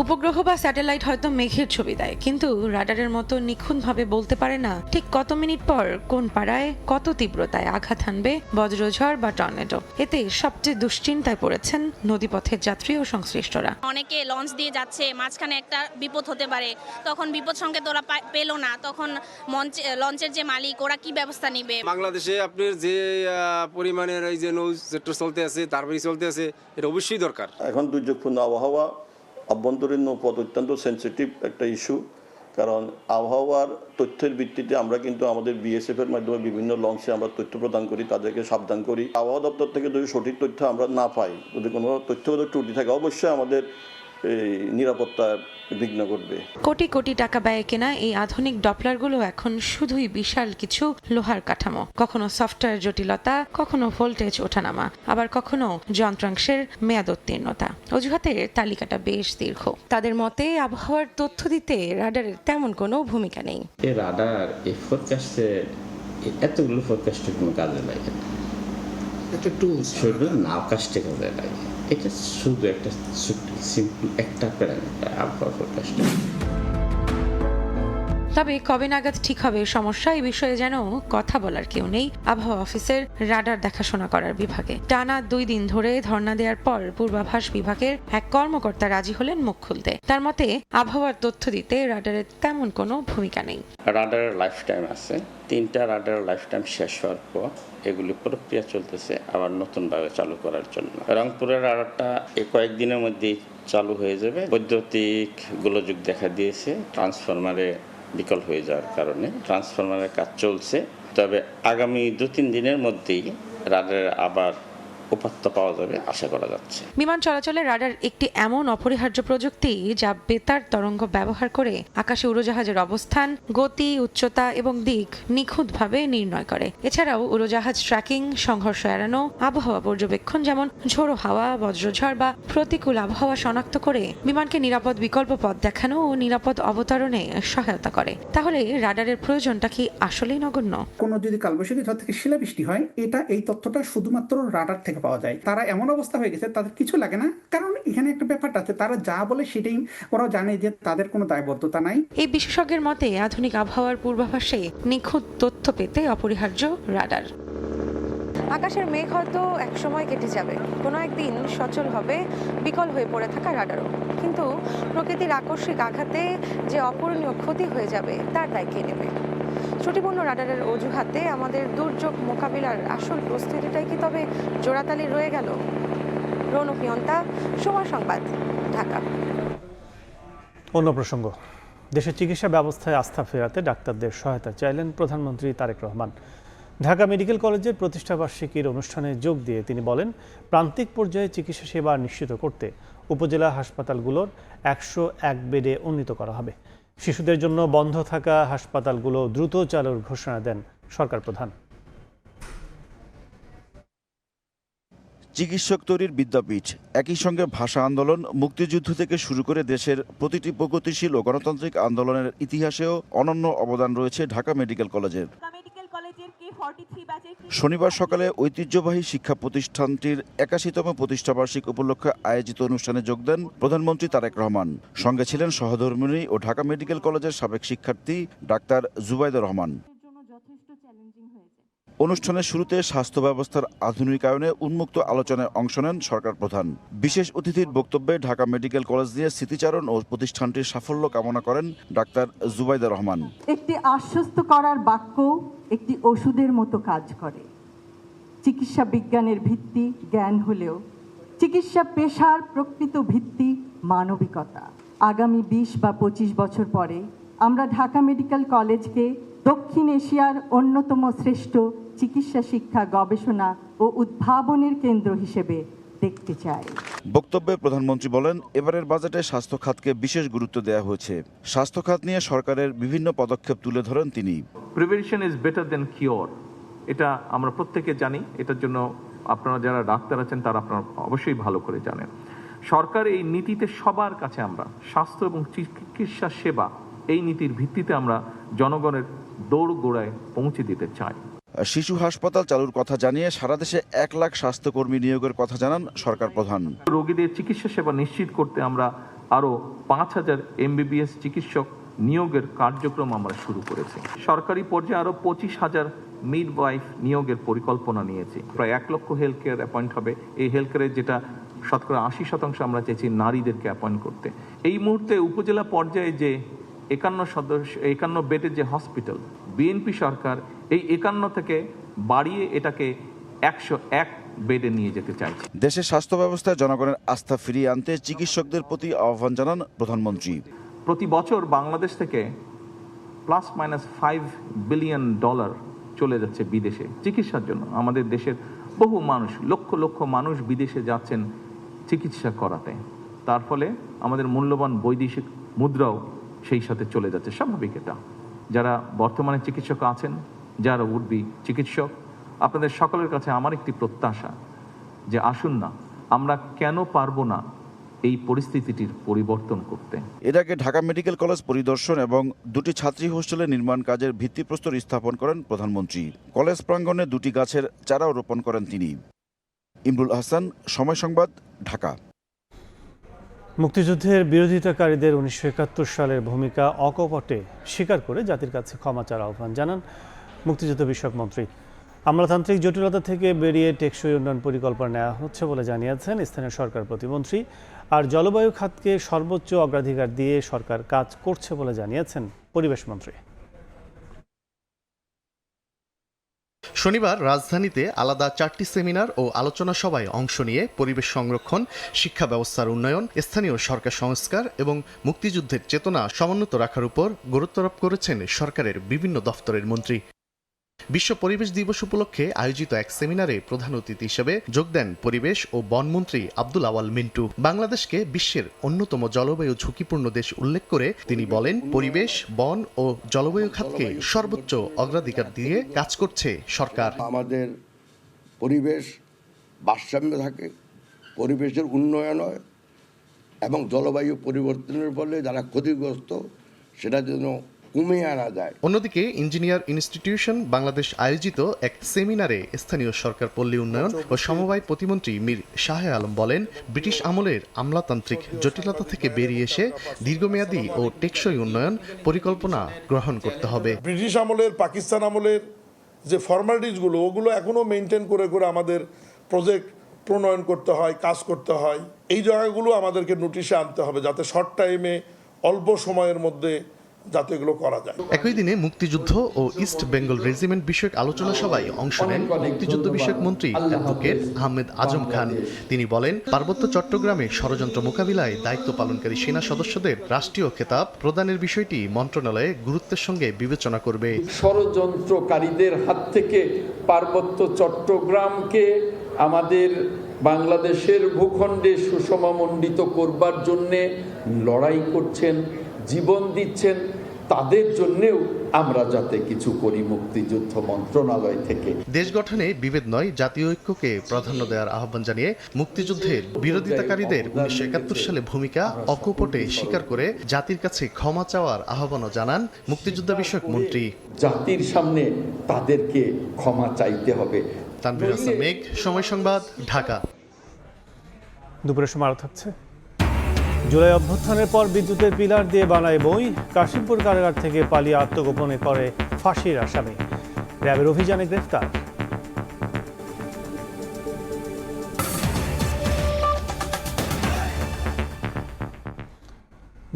উপগ্রহ বা স্যাটেলাইট হয়তো মেঘের ছবি দেয়, কিন্তু রাডারের মতো নিখুঁতভাবে বলতে পারে না ঠিক কত মিনিট পর কোন পাড়ায় কত তীব্রতায় আঘাত হানবে বজ্রঝড় বা টর্নেডো। এতে সবচেয়ে দুশ্চিন্তায় পড়েছেন নদীপথের যাত্রী ও সংশ্লিষ্টরা। অনেকে লঞ্চ দিয়ে যাচ্ছে, মাঝখানে একটা বিপদ হতে পারে, তখন বিপদ সংকেত ওরা পেলো না, তখন লঞ্চের যে মালিক ওরা কি ব্যবস্থা নিবে? বাংলাদেশে আপনার যে পরিমাণের এই যে নৌ সেক্টর চলতে আছে, তারপরে চলতে আছে, এটা অবশ্যই দরকার। এখন দুর্যোগপূর্ণ আবহাওয়া, অভ্যন্তরীণ নৌপথ অত্যন্ত সেন্সিটিভ একটা ইস্যু, কারণ আবহাওয়ার তথ্যের ভিত্তিতে আমরা কিন্তু আমাদের বিএসএফ এর মাধ্যমে বিভিন্ন লঞ্চে আমরা তথ্য প্রদান করি, তাদেরকে সাবধান করি। আবহাওয়া দপ্তর থেকে যদি সঠিক তথ্য আমরা না পাই, যদি কোনো তথ্যগত ত্রুটি থাকে, অবশ্যই আমাদের এই নিরাপত্তা বিঘ্ন ঘটবে। কোটি কোটি টাকা ব্যয়ে কেনা এই আধুনিক ডপলারগুলো এখন শুধুই বিশাল কিছু লোহার কাঠামো, কখনো সফটওয়্যার জটিলতা, কখনো ভোল্টেজ ওঠানামা, আবার কখনো যন্ত্রাংশের মেয়াদোত্তীর্ণতা। অজুহাতের তালিকাটা বেশ দীর্ঘ। তাদের মতে আবহাওয়ার তথ্য দিতে রাডারের তেমন কোনো ভূমিকা নেই। এই রাডার এই ফোরকাস্টে এতগুলো ফোরকাস্টে কোনো কাজে লাগে না, একটা টুলস শুধু নাওকাস্টে কাজে লাগে। এটা শুধু একটা সিম্পল একটা প্যারামিটার আবহাওয়া ফোরকাস্টে। তবে কবে নাগাদ ঠিক হবে সমস্যা, এই বিষয়ে যেন কথা বলার কেউ নেই আবহাওয়া অফিসের রাডার দেখাশোনা করার বিভাগে। টানা 2 দিন ধরে ধর্ণা দেওয়ার পর পূর্বাভাস বিভাগের এক কর্মকর্তা রাজি হলেন মুখ খুলতে। তার মতে আবহাওয়ার তথ্য দিতে রাডারের তেমন কোনো ভূমিকা নেই। রাডারের লাইফ টাইম আছে, 3টা রাডারের লাইফ টাইম শেষ হওয়ার পর এগুলি প্রক্রিয়া চলতেছে আবার নতুনভাবে চালু করার জন্য। রংপুরের রাডারটা কয়েকদিনের মধ্যেই চালু হয়ে যাবে। বৈদ্যুতিক গোলযোগ দেখা দিয়েছে, ট্রান্সফরমারে বিকল হয়ে যাওয়ার কারণে ট্রান্সফরমারের কাজ চলছে। তবে আগামী 2-3 দিনের মধ্যেই রাডারের আবার উপাত্ত পাওয়া যাবে আশা করা যাচ্ছে। বিমান চলাচলে রাডার একটি এমন অপরিহার্য প্রযুক্তি যা বেতার তরঙ্গ ব্যবহার করে আকাশে উড়োজাহাজের অবস্থান, গতি, উচ্চতা এবং দিক নিখুঁতভাবে নির্ণয় করে। এছাড়াও উড়োজাহাজ ট্র্যাকিং, সংঘর্ষ এড়ানো, আবহাওয়া পর্যবেক্ষণ যেমন ঝোড়ো হাওয়া, বজ্রঝড় বা প্রতিকূল আবহাওয়া শনাক্ত করে বিমানকে নিরাপদ বিকল্প পথ দেখানো ও নিরাপদ অবতরণে সহায়তা করে। তাহলে রাডারের প্রয়োজনটা কি আসলেই নগণ্য? কোনো যদি কালবৈশাখী ঝড় থেকে শিলাবৃষ্টি হয়, এই তথ্যটা শুধুমাত্র রাডার থেকে পাওয়া যায়। তারা এমন অবস্থা হয়ে গেছে তাদের কিছু লাগে না, কারণ এখানে একটা ব্যাপারটা আছে, তারা যা বলে সেটাই ওরাও জানে যে তাদের কোনো দায়বদ্ধতা নাই। এই বিশেষজ্ঞের মতে আধুনিক আবহাওয়ার পূর্বাভাসে নিখুঁত তথ্য পেতে অপরিহার্য রাডার। আকাশের মেঘ হয়তো একসময় কেটে যাবে, কোনো একদিন সচল হবে বিকল হয়ে পড়ে থাকা রাডারও, কিন্তু প্রকৃতির আকস্মিক আঘাতে যে অপূরণীয় ক্ষতি হয়ে যাবে তার দায় কে নেবে? ত্রুটিপূর্ণ রাডারের অজুহাতে আমাদের দুর্যোগ মোকাবিলার আসল প্রস্তুতিটাই কি তবে জোড়াতালি রয়ে গেল? রৌনক নিয়ন্তা, সময় সংবাদ, ঢাকা। অন্য প্রসঙ্গ, দেশের চিকিৎসা ব্যবস্থায় আস্থা ফেরাতে ডাক্তারদের সহায়তা চাইলেন প্রধানমন্ত্রী তারেক রহমান। ঢাকা মেডিকেল কলেজের প্রতিষ্ঠাবার্ষিকীর অনুষ্ঠানে যোগ দিয়ে তিনি বলেন, প্রান্তিক পর্যায়ে চিকিৎসা সেবা নিশ্চিত করতে উপজেলা হাসপাতালগুলোর 101 বেডে উন্নীত করা হবে। শিশুদের জন্য বন্ধ থাকা হাসপাতালগুলো দ্রুত চালুর ঘোষণা দেন সরকার প্রধান। চিকিৎসক তৈরির বিদ্যাপীঠ, একই সঙ্গে ভাষা আন্দোলন, মুক্তিযুদ্ধ থেকে শুরু করে দেশের প্রতিটি প্রগতিশীল ও গণতান্ত্রিক আন্দোলনের ইতিহাসেও অনন্য অবদান রয়েছে ঢাকা মেডিকেল কলেজের। শনিবার সকালে ঐতিহ্যবাহী শিক্ষা প্রতিষ্ঠানটির 81তম প্রতিষ্ঠাবার্ষিক উপলক্ষে আয়োজিত অনুষ্ঠানে যোগ দেন প্রধানমন্ত্রী তারেক রহমান। সঙ্গে ছিলেন সহধর্মিণী ও ঢাকা মেডিকেল কলেজের সাবেক শিক্ষার্থী ডাক্তার জুবাইদা রহমান। অনুষ্ঠানের শুরুতে স্বাস্থ্য ব্যবস্থার আধুনিকায়নে উন্মুক্ত আলোচনায় অংশ নেন সরকার প্রধান। বিশেষ অতিথির বক্তব্যে ঢাকা মেডিকেল কলেজ নিয়ে স্মৃতিচারণ ও প্রতিষ্ঠানটির সাফল্য কামনা করেন ডাক্তার জুবাইদা রহমান। একটি আশ্বস্ত করার বাক্য একটি ওষুধের মতো কাজ করে। চিকিৎসা বিজ্ঞানের ভিত্তি জ্ঞান হলেও চিকিৎসা পেশার প্রকৃত ভিত্তি মানবিকতা। আগামী 20 বা 25 বছর পরে আমরা ঢাকা মেডিকেল কলেজকে দক্ষিণ এশিয়ার অন্যতম শ্রেষ্ঠ চিকিৎসা শিক্ষা, গবেষণা ও উদ্ভাবনের কেন্দ্র হিসেবে দেখতে চাই। বক্তব্যে প্রধানমন্ত্রী বলেন, এবারের বাজেটে স্বাস্থ্য খাতকে বিশেষ গুরুত্ব দেওয়া হয়েছে। স্বাস্থ্য খাত নিয়ে সরকারের বিভিন্ন পদক্ষেপ তুলে ধরেন তিনি। Prevention is better then cure, এটা আমরা প্রত্যেকে জানি। এটার জন্য আপনারা যারা ডাক্তার আছেন তারা আপনারা অবশ্যই ভালো করে জানেন। সরকার এই নীতিতে সবার কাছে আমরা স্বাস্থ্য এবং চিকিৎসা সেবা, এই নীতির ভিত্তিতে আমরা জনগণের দৌড় গোড়ায় পৌঁছে দিতে চাই। শিশু হাসপাতাল চালুর কথা জানিয়ে সারা দেশে 1 লাখ স্বাস্থ্যকর্মী নিয়োগের কথা জানান সরকার প্রধান। রোগীদের চিকিৎসা সেবা নিশ্চিত করতে আমরা আরও 5,000 MBBS চিকিৎসক নিয়োগের কার্যক্রম আমরা শুরু করেছি। সরকারি পর্যায়ে আরও 25,000 মিডওয়াইফ নিয়োগের পরিকল্পনা নিয়েছি। প্রায় 1 লক্ষ হেলথ কেয়ার অ্যাপয়েন্ট হবে। এই হেলথ কেয়ারের যেটা 80% আমরা চাইছি নারীদেরকে অ্যাপয়েন্ট করতে। এই মুহূর্তে উপজেলা পর্যায়ে যে 51 বেডের যে হসপিটাল, বিএনপি সরকার এই 51 থেকে বাড়িয়ে এটাকে 101 বেডে নিয়ে যেতে চাইছে। দেশের স্বাস্থ্য ব্যবস্থায় জনগণের আস্থা ফিরিয়ে আনতে চিকিৎসকদের প্রতি আহ্বান জানান প্রধানমন্ত্রী। প্রতি বছর বাংলাদেশ থেকে ±5 বিলিয়ন ডলার চলে যাচ্ছে বিদেশে চিকিৎসার জন্য। আমাদের দেশের বহু মানুষ, লক্ষ লক্ষ মানুষ বিদেশে যাচ্ছেন চিকিৎসা করাতে। তার ফলে আমাদের মূল্যবান বৈদেশিক মুদ্রাও সেই সাথে চলে যাচ্ছে। স্বাভাবিক এটা। যারা বর্তমানে চিকিৎসক আছেন, যারা উঠবি চিকিৎসক, আপনাদের সকলের কাছে আমার একটি প্রত্যাশা যে আসুন না, আমরা কেন পারবো না এই পরিস্থিতিটির পরিবর্তন করতে। এর আগে ঢাকা মেডিকেল কলেজ পরিদর্শন এবং 2টি ছাত্রী হোস্টেলের নির্মাণ কাজের ভিত্তিপ্রস্তর স্থাপন করেন প্রধানমন্ত্রী। কলেজ প্রাঙ্গণে 2টি গাছের চারাও রোপণ করেন তিনি। ইমরুল হাসান, সময় সংবাদ, ঢাকা। মুক্তিযুদ্ধের বিরোধিতাকারীদের 1971 সালের ভূমিকা অকপটে স্বীকার করে জাতির কাছে ক্ষমা চাওয়ার আহ্বান জানান মুক্তিযুদ্ধ বিষয়ক মন্ত্রী। আমলাতান্ত্রিক জটিলতা থেকে বেরিয়ে টেকসই উন্নয়ন পরিকল্পনা নেওয়া হচ্ছে বলে জানিয়েছেন স্থানীয় সরকার প্রতিমন্ত্রী। আর জলবায়ু খাতকে সর্বোচ্চ অগ্রাধিকার দিয়ে সরকার কাজ করছে বলে জানিয়েছেন পরিবেশ মন্ত্রী। শনিবার রাজধানীতে আলাদা 4টি সেমিনার ও আলোচনা সভায় অংশ নিয়ে পরিবেশ সংরক্ষণ, শিক্ষা ব্যবস্থার উন্নয়ন, স্থানীয় সরকার সংস্কার এবং মুক্তিযুদ্ধের চেতনা সমুন্নত রাখার উপর গুরুত্বারোপ করেছেন সরকারের বিভিন্ন দফতরের মন্ত্রী। বিশ্ব পরিবেশ দিবস উপলক্ষে আয়োজিত এক সেমিনারে প্রধান অতিথি হিসেবে যোগ দেন পরিবেশ ও বনমন্ত্রী আব্দুল আওয়াল মিন্টু। বাংলাদেশকে বিশ্বের অন্যতম জলবায়ু ঝুঁকিপূর্ণ দেশ উল্লেখ করে তিনি বলেন, পরিবেশ, বন ও জলবায়ু খাতকে সর্বোচ্চ অগ্রাধিকার দিয়ে কাজ করছে সরকার। আমাদের পরিবেশ ভারসাম্য থাকে, পরিবেশের উন্নয়ন হয় এবং জলবায়ু পরিবর্তনের ফলে যারা ক্ষতিগ্রস্ত সেটা যেন কমিয়ে আনা যায়। অন্যদিকে ইঞ্জিনিয়ার ইনস্টিটিউশন বাংলাদেশ আয়োজিত এক সেমিনারে স্থানীয় সরকার পল্লী উন্নয়ন ও সমবায় প্রতিমন্ত্রী মীর শাহে আলম বলেন, ব্রিটিশ আমলের আমলাতান্ত্রিক জটিলতা থেকে বেরিয়ে এসে দীর্ঘমেয়াদী ও টেকসই উন্নয়ন পরিকল্পনা গ্রহণ করতে হবে। ব্রিটিশ আমলের, পাকিস্তান আমলের যে ফর্মালিটিসগুলো ওগুলো এখনও মেনটেন করে করে আমাদের প্রজেক্ট প্রণয়ন করতে হয়, কাজ করতে হয়। এই জায়গাগুলো আমাদেরকে নোটিশে আনতে হবে যাতে শর্ট টাইমে অল্প সময়ের মধ্যে যাতে এগুলো করা যায়। একই দিনে মুক্তিযুদ্ধ ও ইস্ট বেঙ্গল রেজিমেন্ট বিষয়ক আলোচনা সভায় অংশ নেন মুক্তিযুদ্ধ বিষয়ক মন্ত্রী অ্যাডভোকেট আহমেদ আজম খান। তিনি বলেন, পার্বত্য চট্টগ্রামে ষড়যন্ত্র মোকাবিলায় দায়িত্ব পালনকারী সেনা সদস্যদের রাষ্ট্রীয় খেতাব প্রদানের বিষয়টি মন্ত্রণালয়ে গুরুত্বের সঙ্গে বিবেচনা করবে। ষড়যন্ত্রকারীদের হাত থেকে পার্বত্য চট্টগ্রামকে আমাদের বাংলাদেশের ভূখণ্ডে সুষমামণ্ডিত করবার জন্যে লড়াই করছেন, জীবন দিচ্ছেন, তাদের জন্যেও আমরা যাতে কিছু করি মুক্তিযুদ্ধ মন্ত্রণালয় থেকে। দেশ গঠনে বিভেদ নয়, জাতীয় ঐক্যকে প্রাধান্য দেওয়ার আহ্বান জানিয়ে মুক্তিযুদ্ধের বিরোধিতাকারীদের 1971 সালে ভূমিকা অকপটে স্বীকার করে জাতির কাছে ক্ষমা চাওয়ার আহ্বানও জানান মুক্তিযুদ্ধ বিষয়ক মন্ত্রী। জাতির সামনে তাদেরকে ক্ষমা চাইতে হবে। তানভীর হাসান মেঘ, সময় সংবাদ, ঢাকা। দুপুরের সময় আরো থাকছে। জুলাই অভ্যুত্থানের পর বিদ্যুতের পিলার দিয়ে বানায় বই, কাশিমপুর কারাগার থেকে পালিয়ে আত্মগোপনে করে ফাঁসির আসামি, র্যাবের অভিযানে গ্রেফতার।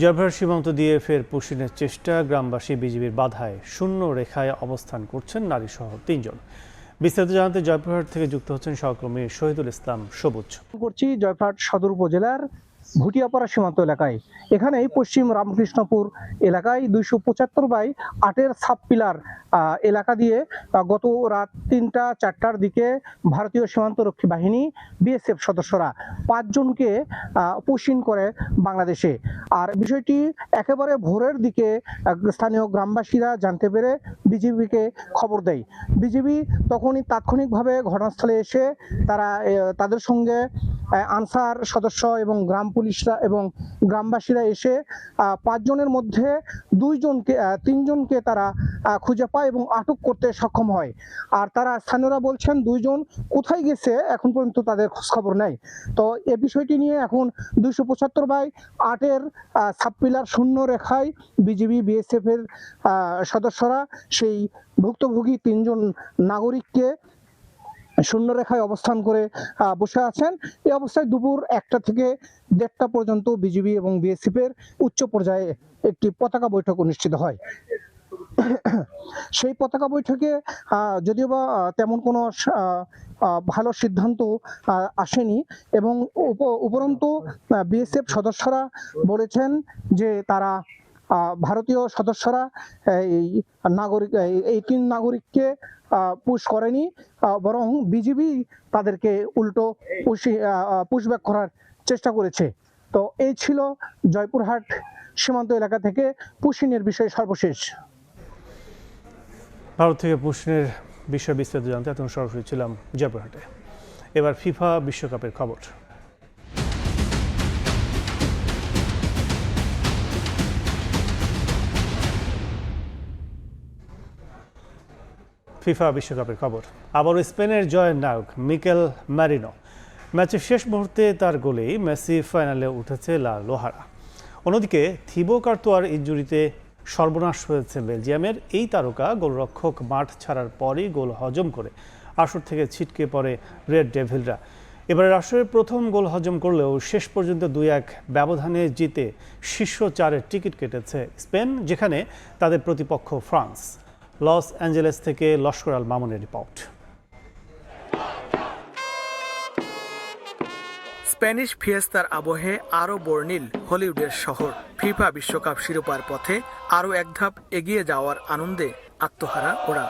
জয়পুরহাট সীমান্ত দিয়ে ফের পুশিনের চেষ্টা, গ্রামবাসী বিজিবির বাধায় শূন্য রেখায় অবস্থান করছেন নারীসহ 3 জন। বিস্তারিত জানাতে জয়পুরহাট থেকে যুক্ত হচ্ছেন সহকর্মী শহীদুল ইসলাম সবুজ। করছি জয়পুরহাট সদর উপজেলার ভুটিয়াপাড়া সীমান্ত এলাকায়। এখানে পশ্চিম রামকৃষ্ণপুর এলাকায় 275/8 সাব পিলার এলাকা দিয়ে গত রাত 3টা-4টার দিকে ভারতীয় সীমান্তরক্ষী বাহিনী বিএসএফ সদস্যরা 5 জনকে পুশিন করে বাংলাদেশে। আর বিষয়টি একেবারে ভোরের দিকে স্থানীয় গ্রামবাসীরা জানতে পেরে বিজিবিকে খবর দেয়। বিজিবি তখনই তাৎক্ষণিকভাবে ঘটনাস্থলে এসে তারা তাদের সঙ্গে আনসার সদস্য এবং গ্রাম পুলিশরা এবং গ্রামবাসীরা এসে 5 জনের মধ্যে 3 জনকে তারা খুঁজে পায় এবং আটক করতে সক্ষম হয়। আর তারা স্থানীয়রা বলছেন 2 জন কোথায় গেছে এখন পর্যন্ত তাদের খোঁজখবর নেই। তো এই বিষয়টি নিয়ে এখন 275/8-এর সাবপিলার শূন্য রেখায় বিজিবি বিএসএফ এর সদস্যরা সেই ভুক্তভোগী 3 জন নাগরিককে শূন্য রেখায় অবস্থান করে বসে আছেন। এই অবস্থায় দুপুর 1টা থেকে 1:30 পর্যন্ত বিজিবি এবং বিএসএফ এর উচ্চ পর্যায়ে একটি পতাকা বৈঠক অনুষ্ঠিত হয়। সেই পতাকা বৈঠকে যদিও বা তেমন কোনো ভালো সিদ্ধান্ত আসেনি এবং উপরন্তু বিএসএফ সদস্যরা বলেছেন যে তারা ভারতীয় সদস্যরা এই 3 নাগরিককে পুশ করেনি, বরং বিজিবি তাদেরকে উল্টো পুশব্যাক করার চেষ্টা করেছে। তো এই ছিল জয়পুরহাট সীমান্ত এলাকা থেকে পুশিনের বিষয়ে সর্বশেষ। ভারত থেকে পুশিনের বিষয়ে বিস্তারিত জানতে এখন সরাসরি ছিলাম জয়পুরহাটে। এবার ফিফা বিশ্বকাপের খবর। ফিফা বিশ্বকাপের খবর। আবারও স্পেনের জয়ের নায়ক মিকেল মেরিনো। ম্যাচের শেষ মুহূর্তে তার গোলেই মেসি ফাইনালে উঠেছে লা লোহারা। অন্যদিকে থিবো কার্তোয়ার ইনজুরিতে সর্বনাশ হয়েছে বেলজিয়ামের। এই তারকা গোলরক্ষক মাঠ ছাড়ার পরই গোল হজম করে আসর থেকে ছিটকে পড়ে রেড ডেভিলরা। এবারে আসরের প্রথম গোল হজম করলেও শেষ পর্যন্ত 2-1 ব্যবধানে জিতে শীর্ষ 4-এর টিকিট কেটেছে স্পেন, যেখানে তাদের প্রতিপক্ষ ফ্রান্স। লস অ্যাঞ্জেলেস থেকে লস্কর আল মামুনের রিপোর্ট। স্প্যানিশ ফিয়েস্তার আবহে আরও বর্ণিল হলিউডের শহর। ফিফা বিশ্বকাপ শিরোপার পথে আরও এক ধাপ এগিয়ে যাওয়ার আনন্দে আত্মহারা ওরা।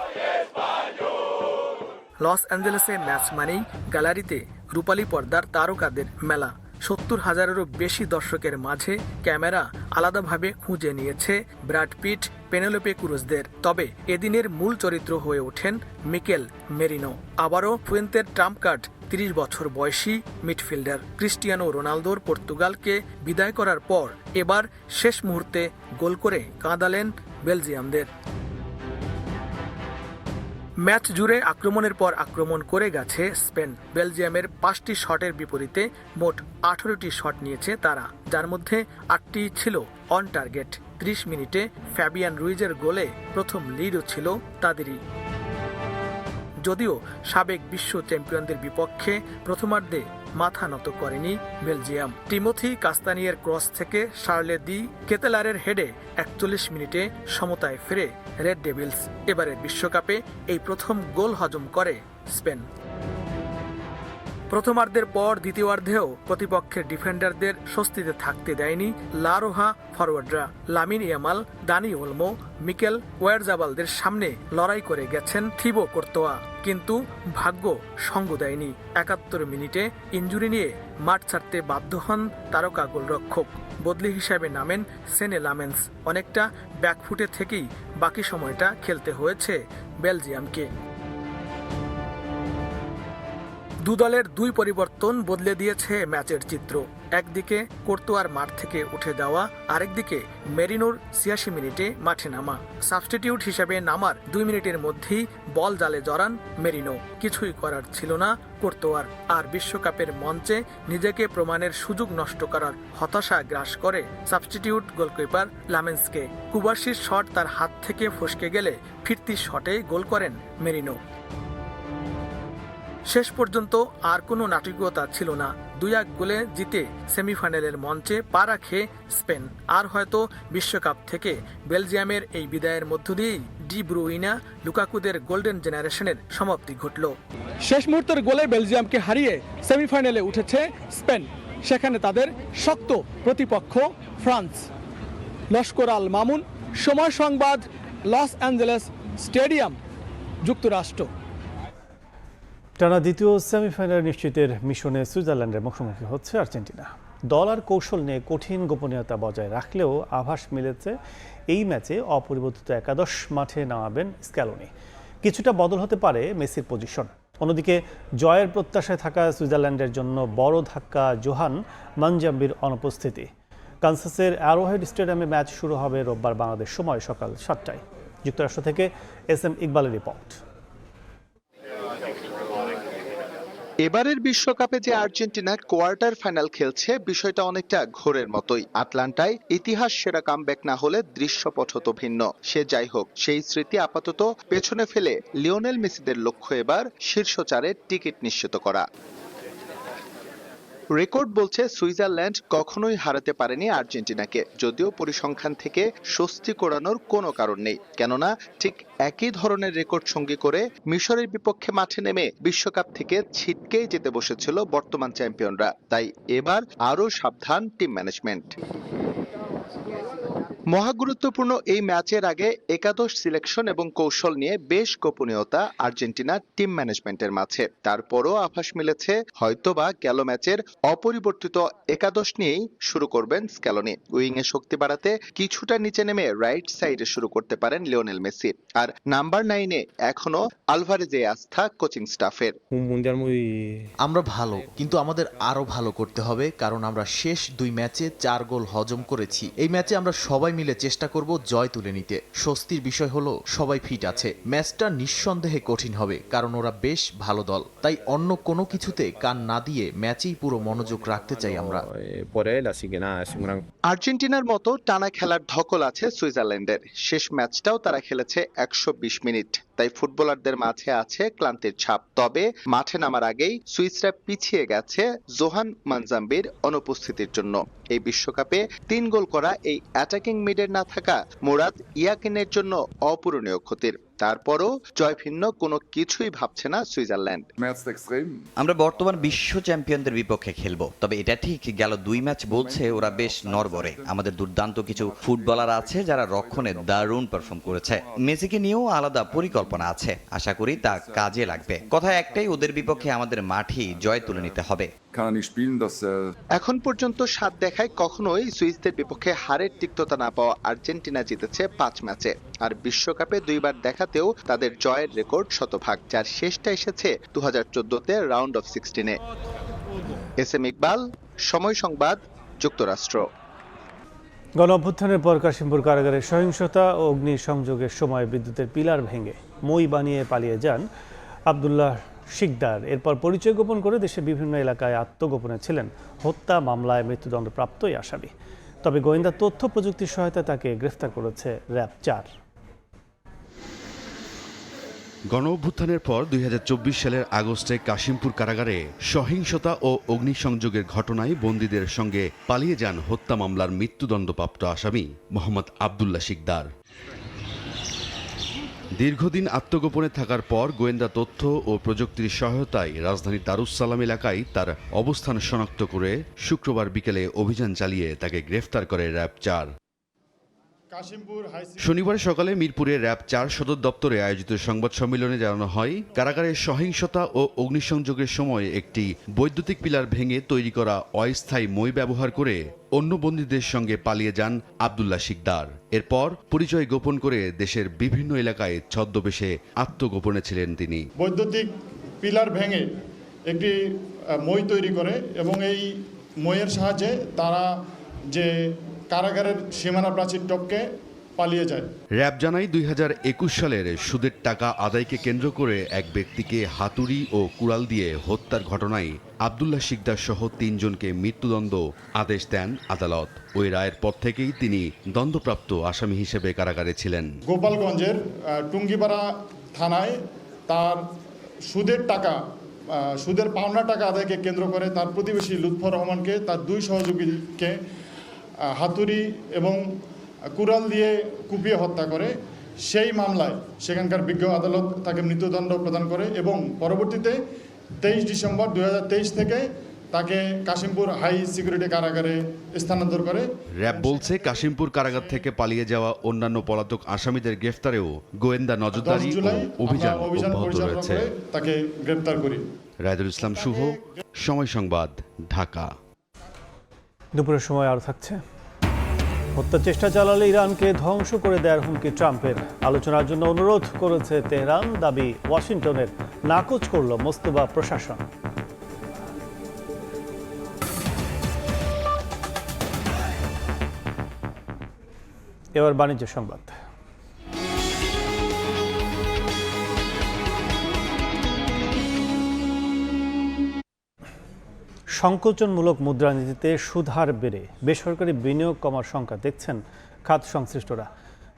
লস অ্যাঞ্জেলেসে ম্যাচ মানেই গ্যালারিতে রূপালী পর্দার তারকাদের মেলা। 70,000-এরও বেশি দর্শকের মাঝে ক্যামেরা আলাদাভাবে খুঁজে নিয়েছে ব্র্যাড পিট, পেনেলোপে ক্রুজদের। তবে এদিনের মূল চরিত্র হয়ে ওঠেন মিকেল মেরিনো। আবারও ফুয়েন্তের ট্রাম্প কার্ড 30 বছর বয়সী মিডফিল্ডার ক্রিস্টিয়ানো রোনালদোর পর্তুগালকে বিদায় করার পর এবার শেষ মুহূর্তে গোল করে কাঁদালেন বেলজিয়ামদের। ম্যাচ জুড়ে আক্রমণের পর আক্রমণ করে গেছে স্পেন। বেলজিয়ামের 5টি শটের বিপরীতে মোট 18টি শট নিয়েছে তারা, যার মধ্যে 8টি ছিল অন টার্গেট। 30 মিনিটে ফ্যাবিয়ান রুইজের গোলে প্রথম লিডও ছিল তাদেরই। যদিও সাবেক বিশ্ব চ্যাম্পিয়নদের বিপক্ষে প্রথমার্ধে মাথা নত করেনি বেলজিয়াম। টিমোথি কাস্তানিয়ের ক্রস থেকে শার্লে দি কেতেলারের হেডে 41 মিনিটে সমতায় ফিরে রেড ডেভিলস। এবারের বিশ্বকাপে এই প্রথম গোল হজম করে স্পেন। প্রথমার্ধের পর দ্বিতীয়ার্ধেও প্রতিপক্ষের ডিফেন্ডারদের স্বস্তিতে থাকতে দেয়নি লা রোহা ফরওয়ার্ডরা। Lamine Yamal, Dani Olmo, Mikel ওয়ারজাবালদের সামনে লড়াই করে গেছেন থিবো কর্তোয়া, কিন্তু ভাগ্য সঙ্গ দেয়নি। 71 মিনিটে ইনজুরি নিয়ে মাঠ ছাড়তে বাধ্য হন তারকা গোলরক্ষক। বদলি হিসাবে নামেন সেনে লামেন্স। অনেকটা ব্যাকফুটে থেকেই বাকি সময়টা খেলতে হয়েছে বেলজিয়ামকে। দু দলের 2 পরিবর্তন বদলে দিয়েছে ম্যাচের চিত্র। একদিকে কোর্তোয়ার মাঠ থেকে উঠে যাওয়া, আরেকদিকে মেরিনোর 86 মিনিটে মাঠে নামা। সাবস্টিটিউট হিসেবে নামার 2 মিনিটের মধ্যেই বল জালে জড়ান মেরিনো। কিছুই করার ছিল না কোর্তোয়ার। আর বিশ্বকাপের মঞ্চে নিজেকে প্রমাণের সুযোগ নষ্ট করার হতাশা গ্রাস করে সাবস্টিটিউট গোলকিপার লামেন্সকে। কুবার্সির শট তার হাত থেকে ফসকে গেলে ফিরতি শটে গোল করেন মেরিনো। শেষ পর্যন্ত আর কোনো নাটকীয়তা ছিল না। 2-1 গোলে জিতে সেমিফাইনালের মঞ্চে পা রাখে স্পেন। আর হয়তো বিশ্বকাপ থেকে বেলজিয়ামের এই বিদায়ের মধ্য দিয়েই ডি ব্রুইনা, লুকাকুদের গোল্ডেন জেনারেশনের সমাপ্তি ঘটল। শেষ মুহূর্তের গোলে বেলজিয়ামকে হারিয়ে সেমিফাইনালে উঠেছে স্পেন। সেখানে তাদের শক্ত প্রতিপক্ষ ফ্রান্স। লস্কর আল মামুন, সময় সংবাদ, লস অ্যাঞ্জেলেস স্টেডিয়াম, যুক্তরাষ্ট্র। টানা দ্বিতীয় সেমিফাইনাল নিশ্চিতের মিশনে সুইজারল্যান্ডের মুখোমুখি হচ্ছে আর্জেন্টিনা। দল আর কৌশল নিয়ে কঠিন গোপনীয়তা বজায় রাখলেও আভাস মিলেছে এই ম্যাচে অপরিবর্তিত একাদশ মাঠে নামাবেন স্ক্যালোনি। কিছুটা বদল হতে পারে মেসির পজিশন। অন্যদিকে জয়ের প্রত্যাশায় থাকা সুইজারল্যান্ডের জন্য বড় ধাক্কা জোহান মানজাম্বির অনুপস্থিতি। কানসাসের অ্যারোহেড স্টেডিয়ামে ম্যাচ শুরু হবে রোববার বাংলাদেশ সময় সকাল 7টায়। যুক্তরাষ্ট্র থেকে SM ইকবালের রিপোর্ট। এবারের বিশ্বকাপে যে আর্জেন্টিনা কোয়ার্টার ফাইনাল খেলছে বিষয়টা অনেকটা ঘোরের মতোই। আটলান্টায় ইতিহাস সেরা কামব্যাক না হলে দৃশ্যপট হতো ভিন্ন। সে যাই হোক, সেই স্মৃতি আপাতত পেছনে ফেলে লিওনেল মেসিদের লক্ষ্য এবার শীর্ষ 4-এর টিকিট নিশ্চিত করা। রেকর্ড বলছে সুইজারল্যান্ড কখনোই হারাতে পারেনি আর্জেন্টিনাকে, যদিও পরিসংখ্যান থেকে স্বস্তি কোরানোর কোনো কারণ নেই। কেননা ঠিক একই ধরনের রেকর্ড সঙ্গী করে মিশরের বিপক্ষে মাঠে নেমে বিশ্বকাপ থেকে ছিটকেই যেতে বসেছিল বর্তমান চ্যাম্পিয়নরা। তাই এবার আরও সাবধান টিম ম্যানেজমেন্ট। মহাগুরুত্বপূর্ণ এই ম্যাচের আগে একাদশ সিলেকশন এবং কৌশল নিয়ে বেশ গোপনীয়তা আর্জেন্টিনার টিম ম্যানেজমেন্টের মাঝে। তারপরও আভাস মিলেছে হয়তোবা গেল ম্যাচের অপরিবর্তিত একাদশ নিয়েই শুরু করবেন স্ক্যালোনি। উইংয়ে শক্তি বাড়াতে কিছুটা নিচে নেমে রাইট সাইডে শুরু করতে পারেন লিওনেল মেসি। আর নাম্বার 9-এ এখনো আলভারেজে আস্থা কোচিং স্টাফের। আমরা ভালো, কিন্তু আমাদের আরো ভালো করতে হবে, কারণ আমরা শেষ 2 ম্যাচে 4 গোল হজম করেছি। এই ম্যাচে আমরা সবাই মিলে চেষ্টা করব জয় তুলে নিতে। স্বস্তির বিষয় হলো সবাই ফিট আছে। ম্যাচটা নিঃসন্দেহে কঠিন হবে, কারণ ওরা বেশ ভালো দল। তাই অন্য কোনো কিছুতে কান না দিয়ে ম্যাচেই পুরো মনোযোগ রাখতে চাই আমরা। আর্জেন্টিনার মতো টানা খেলার ধকল আছে সুইজারল্যান্ডের। শেষ ম্যাচটাও তারা খেলেছে 120 মিনিট। তাই ফুটবলারদের মাঝে আছে ক্লান্তির ছাপ। তবে মাঠে নামার আগেই সুইসরা পিছিয়ে গেছে জোহান মানজাম্বির অনুপস্থিতির জন্য। এই বিশ্বকাপে 3 গোল করা এই অ্যাটাকিং মিডের না থাকা মুরাদ ইয়াকিনের জন্য অপূরণীয় ক্ষতির। তারপরও জয় ভিন্ন কোনো কিছুই ভাবছে না সুইজারল্যান্ড। আমরা বর্তমান বিশ্ব চ্যাম্পিয়নদের বিপক্ষে খেলবো, তবে এটা ঠিক গেল 2 ম্যাচ বলছে ওরা বেশ নড়বড়ে। আমাদের দুর্দান্ত কিছু ফুটবলার আছে যারা রক্ষণে দারুণ পারফর্ম করেছে। মেসিকে নিয়েও আলাদা পরিকল্পনা আছে, আশা করি তা কাজে লাগবে। কথা একটাই, ওদের বিপক্ষে আমাদের মাঠেই জয় তুলে নিতে হবে। এখন পর্যন্ত 7 দেখায় কখনোই সুইসদের বিপক্ষে হারের তিক্ততা না পাওয়া আর্জেন্টিনা জিতেছে 5 ম্যাচে। আর বিশ্বকাপে 2 বার দেখাতেও তাদের জয়ের রেকর্ড শতভাগ, যার শেষটা এসেছে 2014-তে রাউন্ড অফ 16-এ। SM ইকবাল, সময় সংবাদ, যুক্তরাষ্ট্র। গণ অভ্যুত্থানের পর কাশিমপুর কারাগারে সহিংসতা ও অগ্নিসংযোগের সময় বিদ্যুতের পিলার ভেঙে মই বানিয়ে পালিয়ে যান আব্দুল্লাহ শিকদার। এরপর পরিচয় গোপন করে দেশের বিভিন্ন এলাকায় আত্মগোপনে ছিলেন। হত্যা মামলায় মৃত্যুদণ্ডপ্রাপ্ত এই আসামি। তবে গোয়েন্দা তথ্য প্রযুক্তির সহায়তায় তাকে গ্রেফতার করেছে র্যাব 4। গণ অভ্যুত্থানের পর 2024 সালের আগস্টে কাশিমপুর কারাগারে সহিংসতা ও অগ্নিসংযোগের ঘটনায় বন্দীদের সঙ্গে পালিয়ে যান হত্যা মামলার মৃত্যুদণ্ডপ্রাপ্ত আসামি মোহাম্মদ আব্দুল্লাহ শিকদার। দীর্ঘদিন আত্মগোপনে থাকার পর গোয়েন্দা তথ্য ও প্রযুক্তির সহায়তায় রাজধানীর দারুস সালাম এলাকায় তার অবস্থান শনাক্ত করে শুক্রবার বিকেলে অভিযান চালিয়ে তাকে গ্রেফতার করে র্যাব 4। শনিবার সকালে মিরপুরের র্যাব 4 সদর দপ্তরে আয়োজিত সংবাদ সম্মেলনে জানানো হয়, কারাগারের সহিংসতা ও অগ্নিসংযোগের সময় একটি বৈদ্যুতিক পিলার ভেঙে তৈরি করা অস্থায়ী মই ব্যবহার করে অন্য বন্দীদের সঙ্গে পালিয়ে যান আব্দুল্লাহ শিকদার। এরপর পরিচয় গোপন করে দেশের বিভিন্ন এলাকায় ছদ্মবেশে আত্মগোপনে ছিলেন তিনি। বৈদ্যুতিক পিলার ভেঙে একটি মই তৈরি করে এবং এই মইয়ের সাহায্যে তারা যে কারাগারের সীমানা প্রাচীর টপকে পালিয়ে যায়। র্যাব জানায় 2021 সালের সুদের টাকা আদায়কে কেন্দ্র করে এক ব্যক্তিকে হাতুড়ি ও কুড়াল দিয়ে হত্যার ঘটনায় আব্দুল্লাহ শিকদার সহ 3 জনকে মৃত্যুদণ্ড আদেশ দেন আদালত। ওই রায়ের পর থেকেই তিনি দণ্ডপ্রাপ্ত আসামি হিসেবে কারাগারে ছিলেন। গোপালগঞ্জের টুঙ্গিপাড়া থানায় তার সুদের পাওনা টাকা আদায়কে কেন্দ্র করে তার প্রতিবেশী লুৎফর রহমানকে তার 2 সহযোগীকে হাতুড়ি এবং কুড়াল দিয়ে কুপিয়ে হত্যা করে। সেই মামলায় সেখানকার বিজ্ঞ আদালত তাকে মৃত্যুদণ্ড প্রদান করে এবং পরবর্তীতে 23 ডিসেম্বর 2023 থেকে তাকে কাশিমপুর হাই সিকিউরিটি কারাগারে স্থানান্তর করে। র্যাব বলছে, কাশিমপুর কারাগার থেকে পালিয়ে যাওয়া অন্যান্য পলাতক আসামিদের গ্রেফতারেও গোয়েন্দা নজরদারি ও অভিযান অব্যাহত রয়েছে। তাকে গ্রেফতার করি। রায়দুল ইসলাম শুভ, সময় সংবাদ, ঢাকা। দুপুরের সময় আরও থাকছে। হত্যা চেষ্টা চালালে ইরানকে ধ্বংস করে দেওয়ার হুমকি ট্রাম্পের। আলোচনার জন্য অনুরোধ করেছে তেহরান, দাবি ওয়াশিংটনের নাকচ করল মোস্তফা প্রশাসন। এবার বাণিজ্য সংবাদ। সংকোচনমূলক মুদ্রানীতিতে সুদহার বেড়ে বেসরকারি বিনিয়োগ কমার সংখ্যা দেখছেন খাত সংশ্লিষ্টরা,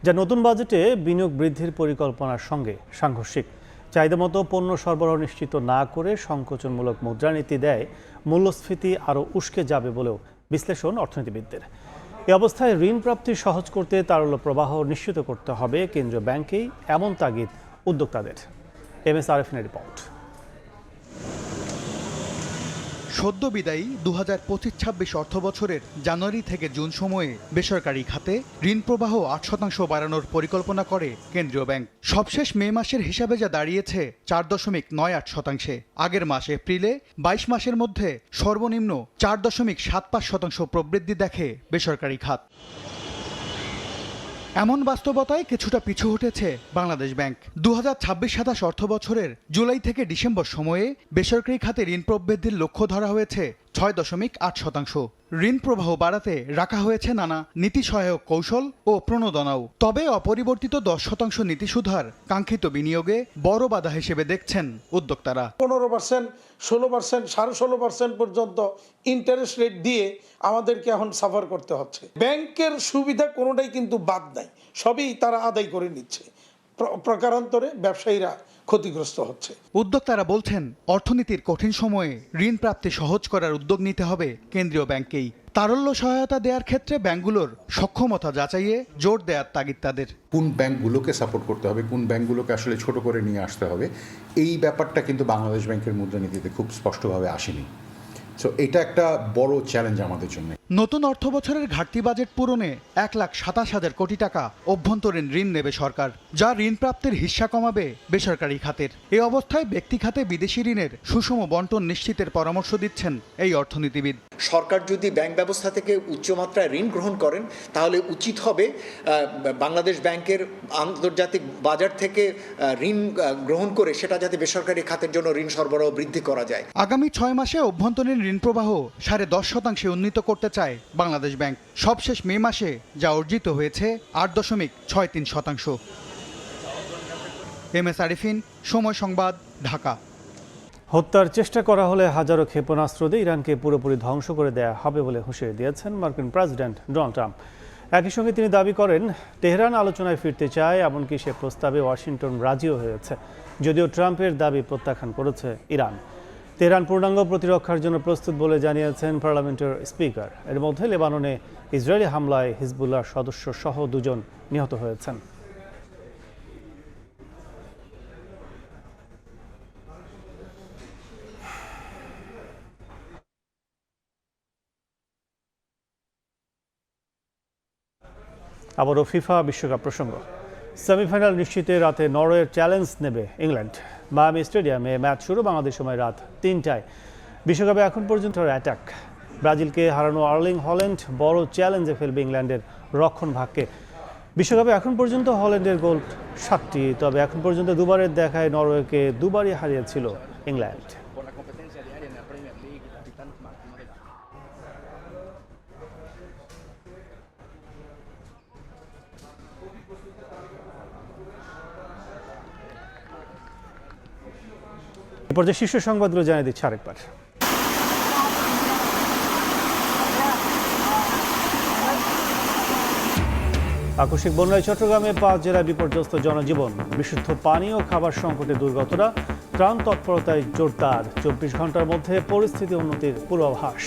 যা নতুন বাজেটে বিনিয়োগ বৃদ্ধির পরিকল্পনার সঙ্গে সাংঘর্ষিক। চাহিদামতো পণ্য সরবরাহ নিশ্চিত না করে সংকোচনমূলক মুদ্রানীতি দেয় মূল্যস্ফীতি আরও উস্কে যাবে বলেও বিশ্লেষণ অর্থনীতিবিদদের। এ অবস্থায় ঋণ প্রাপ্তি সহজ করতে তারল্য প্রবাহ নিশ্চিত করতে হবে কেন্দ্রীয় ব্যাংকেই, এমন তাগিদ উদ্যোক্তাদের। MS আরেফিনের রিপোর্ট। সদ্য বিদায়ী 2025-26 অর্থ বছরের জানুয়ারি থেকে জুন সময়ে বেসরকারি খাতে ঋণ প্রবাহ 8% বাড়ানোর পরিকল্পনা করে কেন্দ্রীয় ব্যাংক। সবশেষ মে মাসের হিসাবে যা দাঁড়িয়েছে 4.98%। আগের মাস এপ্রিলে 22 মাসের মধ্যে সর্বনিম্ন 4.75% প্রবৃদ্ধি দেখে বেসরকারি খাত। এমন বাস্তবতায় কিছুটা পিছু হটেছে বাংলাদেশ ব্যাংক। 2026-27 অর্থ বছরের জুলাই থেকে ডিসেম্বর সময়ে বেসরকারি খাতে ঋণ প্রবৃদ্ধির লক্ষ্য ধরা হয়েছে 6.8%। ঋণ প্রবাহ বাড়াতে রাখা হয়েছে নানা নীতি সহায়ক কৌশল ও প্রণোদনাও। তবে অপরিবর্তিত 10% নীতি সুধার কাঙ্ক্ষিত বিনিয়োগে বড় বাধা হিসেবে দেখছেন উদ্যোক্তারা। 15%, 16%, 16.5% পর্যন্ত ইন্টারেস্ট রেট দিয়ে আমাদেরকে এখন সাফার করতে হচ্ছে। ব্যাংকের সুবিধা কোনোটাই কিন্তু বাদ নাই, সবই তারা আদায় করে নিচ্ছে। প্রকারান্তরে ব্যবসায়ীরা ক্ষতিগ্রস্ত হচ্ছে। উদ্যোক্তারা বলছেন, অর্থনীতির কঠিন সময়ে ঋণ প্রাপ্তি সহজ করার উদ্যোগ নিতে হবে কেন্দ্রীয় ব্যাংকেই। তারল্য সহায়তা দেওয়ার ক্ষেত্রে ব্যাংকগুলোর সক্ষমতা যাচাইয়ে জোর দেওয়ার তাগিদ তাদের। কোন ব্যাংকগুলোকে সাপোর্ট করতে হবে, কোন ব্যাংকগুলোকে আসলে ছোট করে নিয়ে আসতে হবে, এই ব্যাপারটা কিন্তু বাংলাদেশ ব্যাংকের মুদ্রানীতিতে খুব স্পষ্টভাবে আসেনি। সো এটা একটা বড় চ্যালেঞ্জ আমাদের জন্য। নতুন অর্থ বছরের ঘাটতি বাজেট পূরণে 1,27,000 কোটি টাকা অভ্যন্তরীণ ঋণ নেবে সরকার, যা ঋণ প্রাপ্তির হিস্সা কমাবে বেসরকারি খাতের। এই অবস্থায় ব্যক্তি খাতে বিদেশি ঋণের সুষম বন্টন নিশ্চিতের পরামর্শ দিচ্ছেন এই অর্থনীতিবিদ। সরকার যদি ব্যাংক ব্যবস্থা থেকে উচ্চমাত্রায় ঋণ গ্রহণ করেন, তাহলে উচিত হবে বাংলাদেশ ব্যাংকের আন্তর্জাতিক বাজার থেকে ঋণ গ্রহণ করে সেটা যাতে বেসরকারি খাতের জন্য ঋণ সরবরাহ বৃদ্ধি করা যায়। আগামী 6 মাসে অভ্যন্তরীণ ঋণ প্রবাহ 10.5% উন্নীত করতে চায় বাংলাদেশ ব্যাংক। সবশেষ মে মাসে যা অর্জিত হয়েছে 8.63%। MS আরিফিন, সময় সংবাদ, ঢাকা। হত্যার চেষ্টা করা হলে হাজারো ক্ষেপণাস্ত্র দিয়ে ইরানকে পুরোপুরি ধ্বংস করে দেয়া হবে বলে হুঁশিয়ারি দিয়েছেন মার্কিন প্রেসিডেন্ট ডোনাল্ড ট্রাম্প। একই সঙ্গে তিনি দাবি করেন, তেহরান আলোচনায় ফিরতে চায়, এমনকি সে প্রস্তাবে ওয়াশিংটন রাজিও হয়েছে, যদিও ট্রাম্পের দাবি প্রত্যাখ্যান করেছে ইরান। তেহরান পূর্ণাঙ্গ প্রতিরক্ষার জন্য প্রস্তুত বলে জানিয়েছেন পার্লামেন্টের স্পিকার। এর মধ্যে লেবাননে ইসরায়েলি হামলায় হিজবুল্লাহ সদস্য সহ 2 জন নিহত হয়েছেন। আবারও ফিফা বিশ্বকাপ প্রসঙ্গ। সেমিফাইনাল নিশ্চিতে রাতে নরওয়ের চ্যালেঞ্জ নেবে ইংল্যান্ড। মায়ামি স্টেডিয়ামে ম্যাচ শুরু বাংলাদেশ সময় রাত 3টায়। বিশ্বকাপে এখন পর্যন্ত অ্যাটাক। ব্রাজিলকে হারানো আর্লিং হল্যান্ড বড় চ্যালেঞ্জে ফেলবে ইংল্যান্ডের রক্ষণভাগকে। বিশ্বকাপে এখন পর্যন্ত হল্যান্ডের গোল 7টি, তবে এখন পর্যন্ত দুবারের দেখায় নরওয়েকে দুবারই হারিয়েছিল ইংল্যান্ড। পর্যায়ে শীর্ষ সংবাদগুলো জানিয়ে দিচ্ছে আরেকবার। আকস্মিক বন্যায় চট্টগ্রামে 5 জেলায় বিপর্যস্ত জনজীবন। বিশুদ্ধ পানি ও খাবার সংকটে দুর্গতরা। ত্রাণ তৎপরতায় জোরদার। 24 ঘন্টার মধ্যে পরিস্থিতি উন্নতির পূর্বাভাস।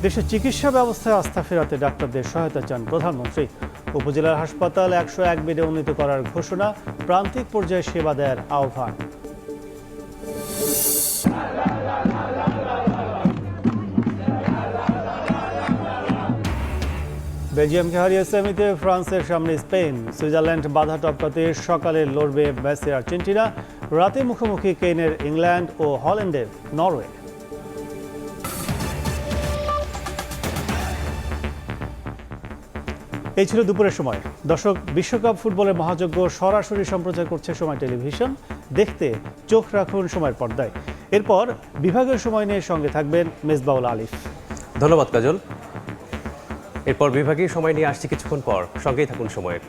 দেশের চিকিৎসা ব্যবস্থায় আস্থা ফেরাতে ডাক্তারদের সহায়তা চান প্রধানমন্ত্রী। উপজেলার হাসপাতাল 101 বেডে উন্নীত করার ঘোষণা। প্রান্তিক পর্যায়ে সেবা দেওয়ার আহ্বান। বেলজিয়ামকে হারিয়ে সেমিতে ফ্রান্সের সামনে স্পেন। সুইজারল্যান্ড বাধা টপকাতে সকালে লড়বে মেসি আর্জেন্টিনা। রাতে মুখোমুখি কেইনের ইংল্যান্ড ও হল্যান্ডের নরওয়ে। এই ছিল দুপুরের সময়। দর্শক, বিশ্বকাপ ফুটবলের মহাযজ্ঞ সরাসরি সম্প্রচার করছে সময় টেলিভিশন। দেখতে চোখ রাখুন সময়ের পর্দায়। এরপর বিভাগের সময় নিয়ে সঙ্গে থাকবেন মেজবাউল আলিফ। ধন্যবাদ কাজল। এরপর বিভাগীয় সময় নিয়ে আসছি কিছুক্ষণ পর, সঙ্গেই থাকুন সময়ের।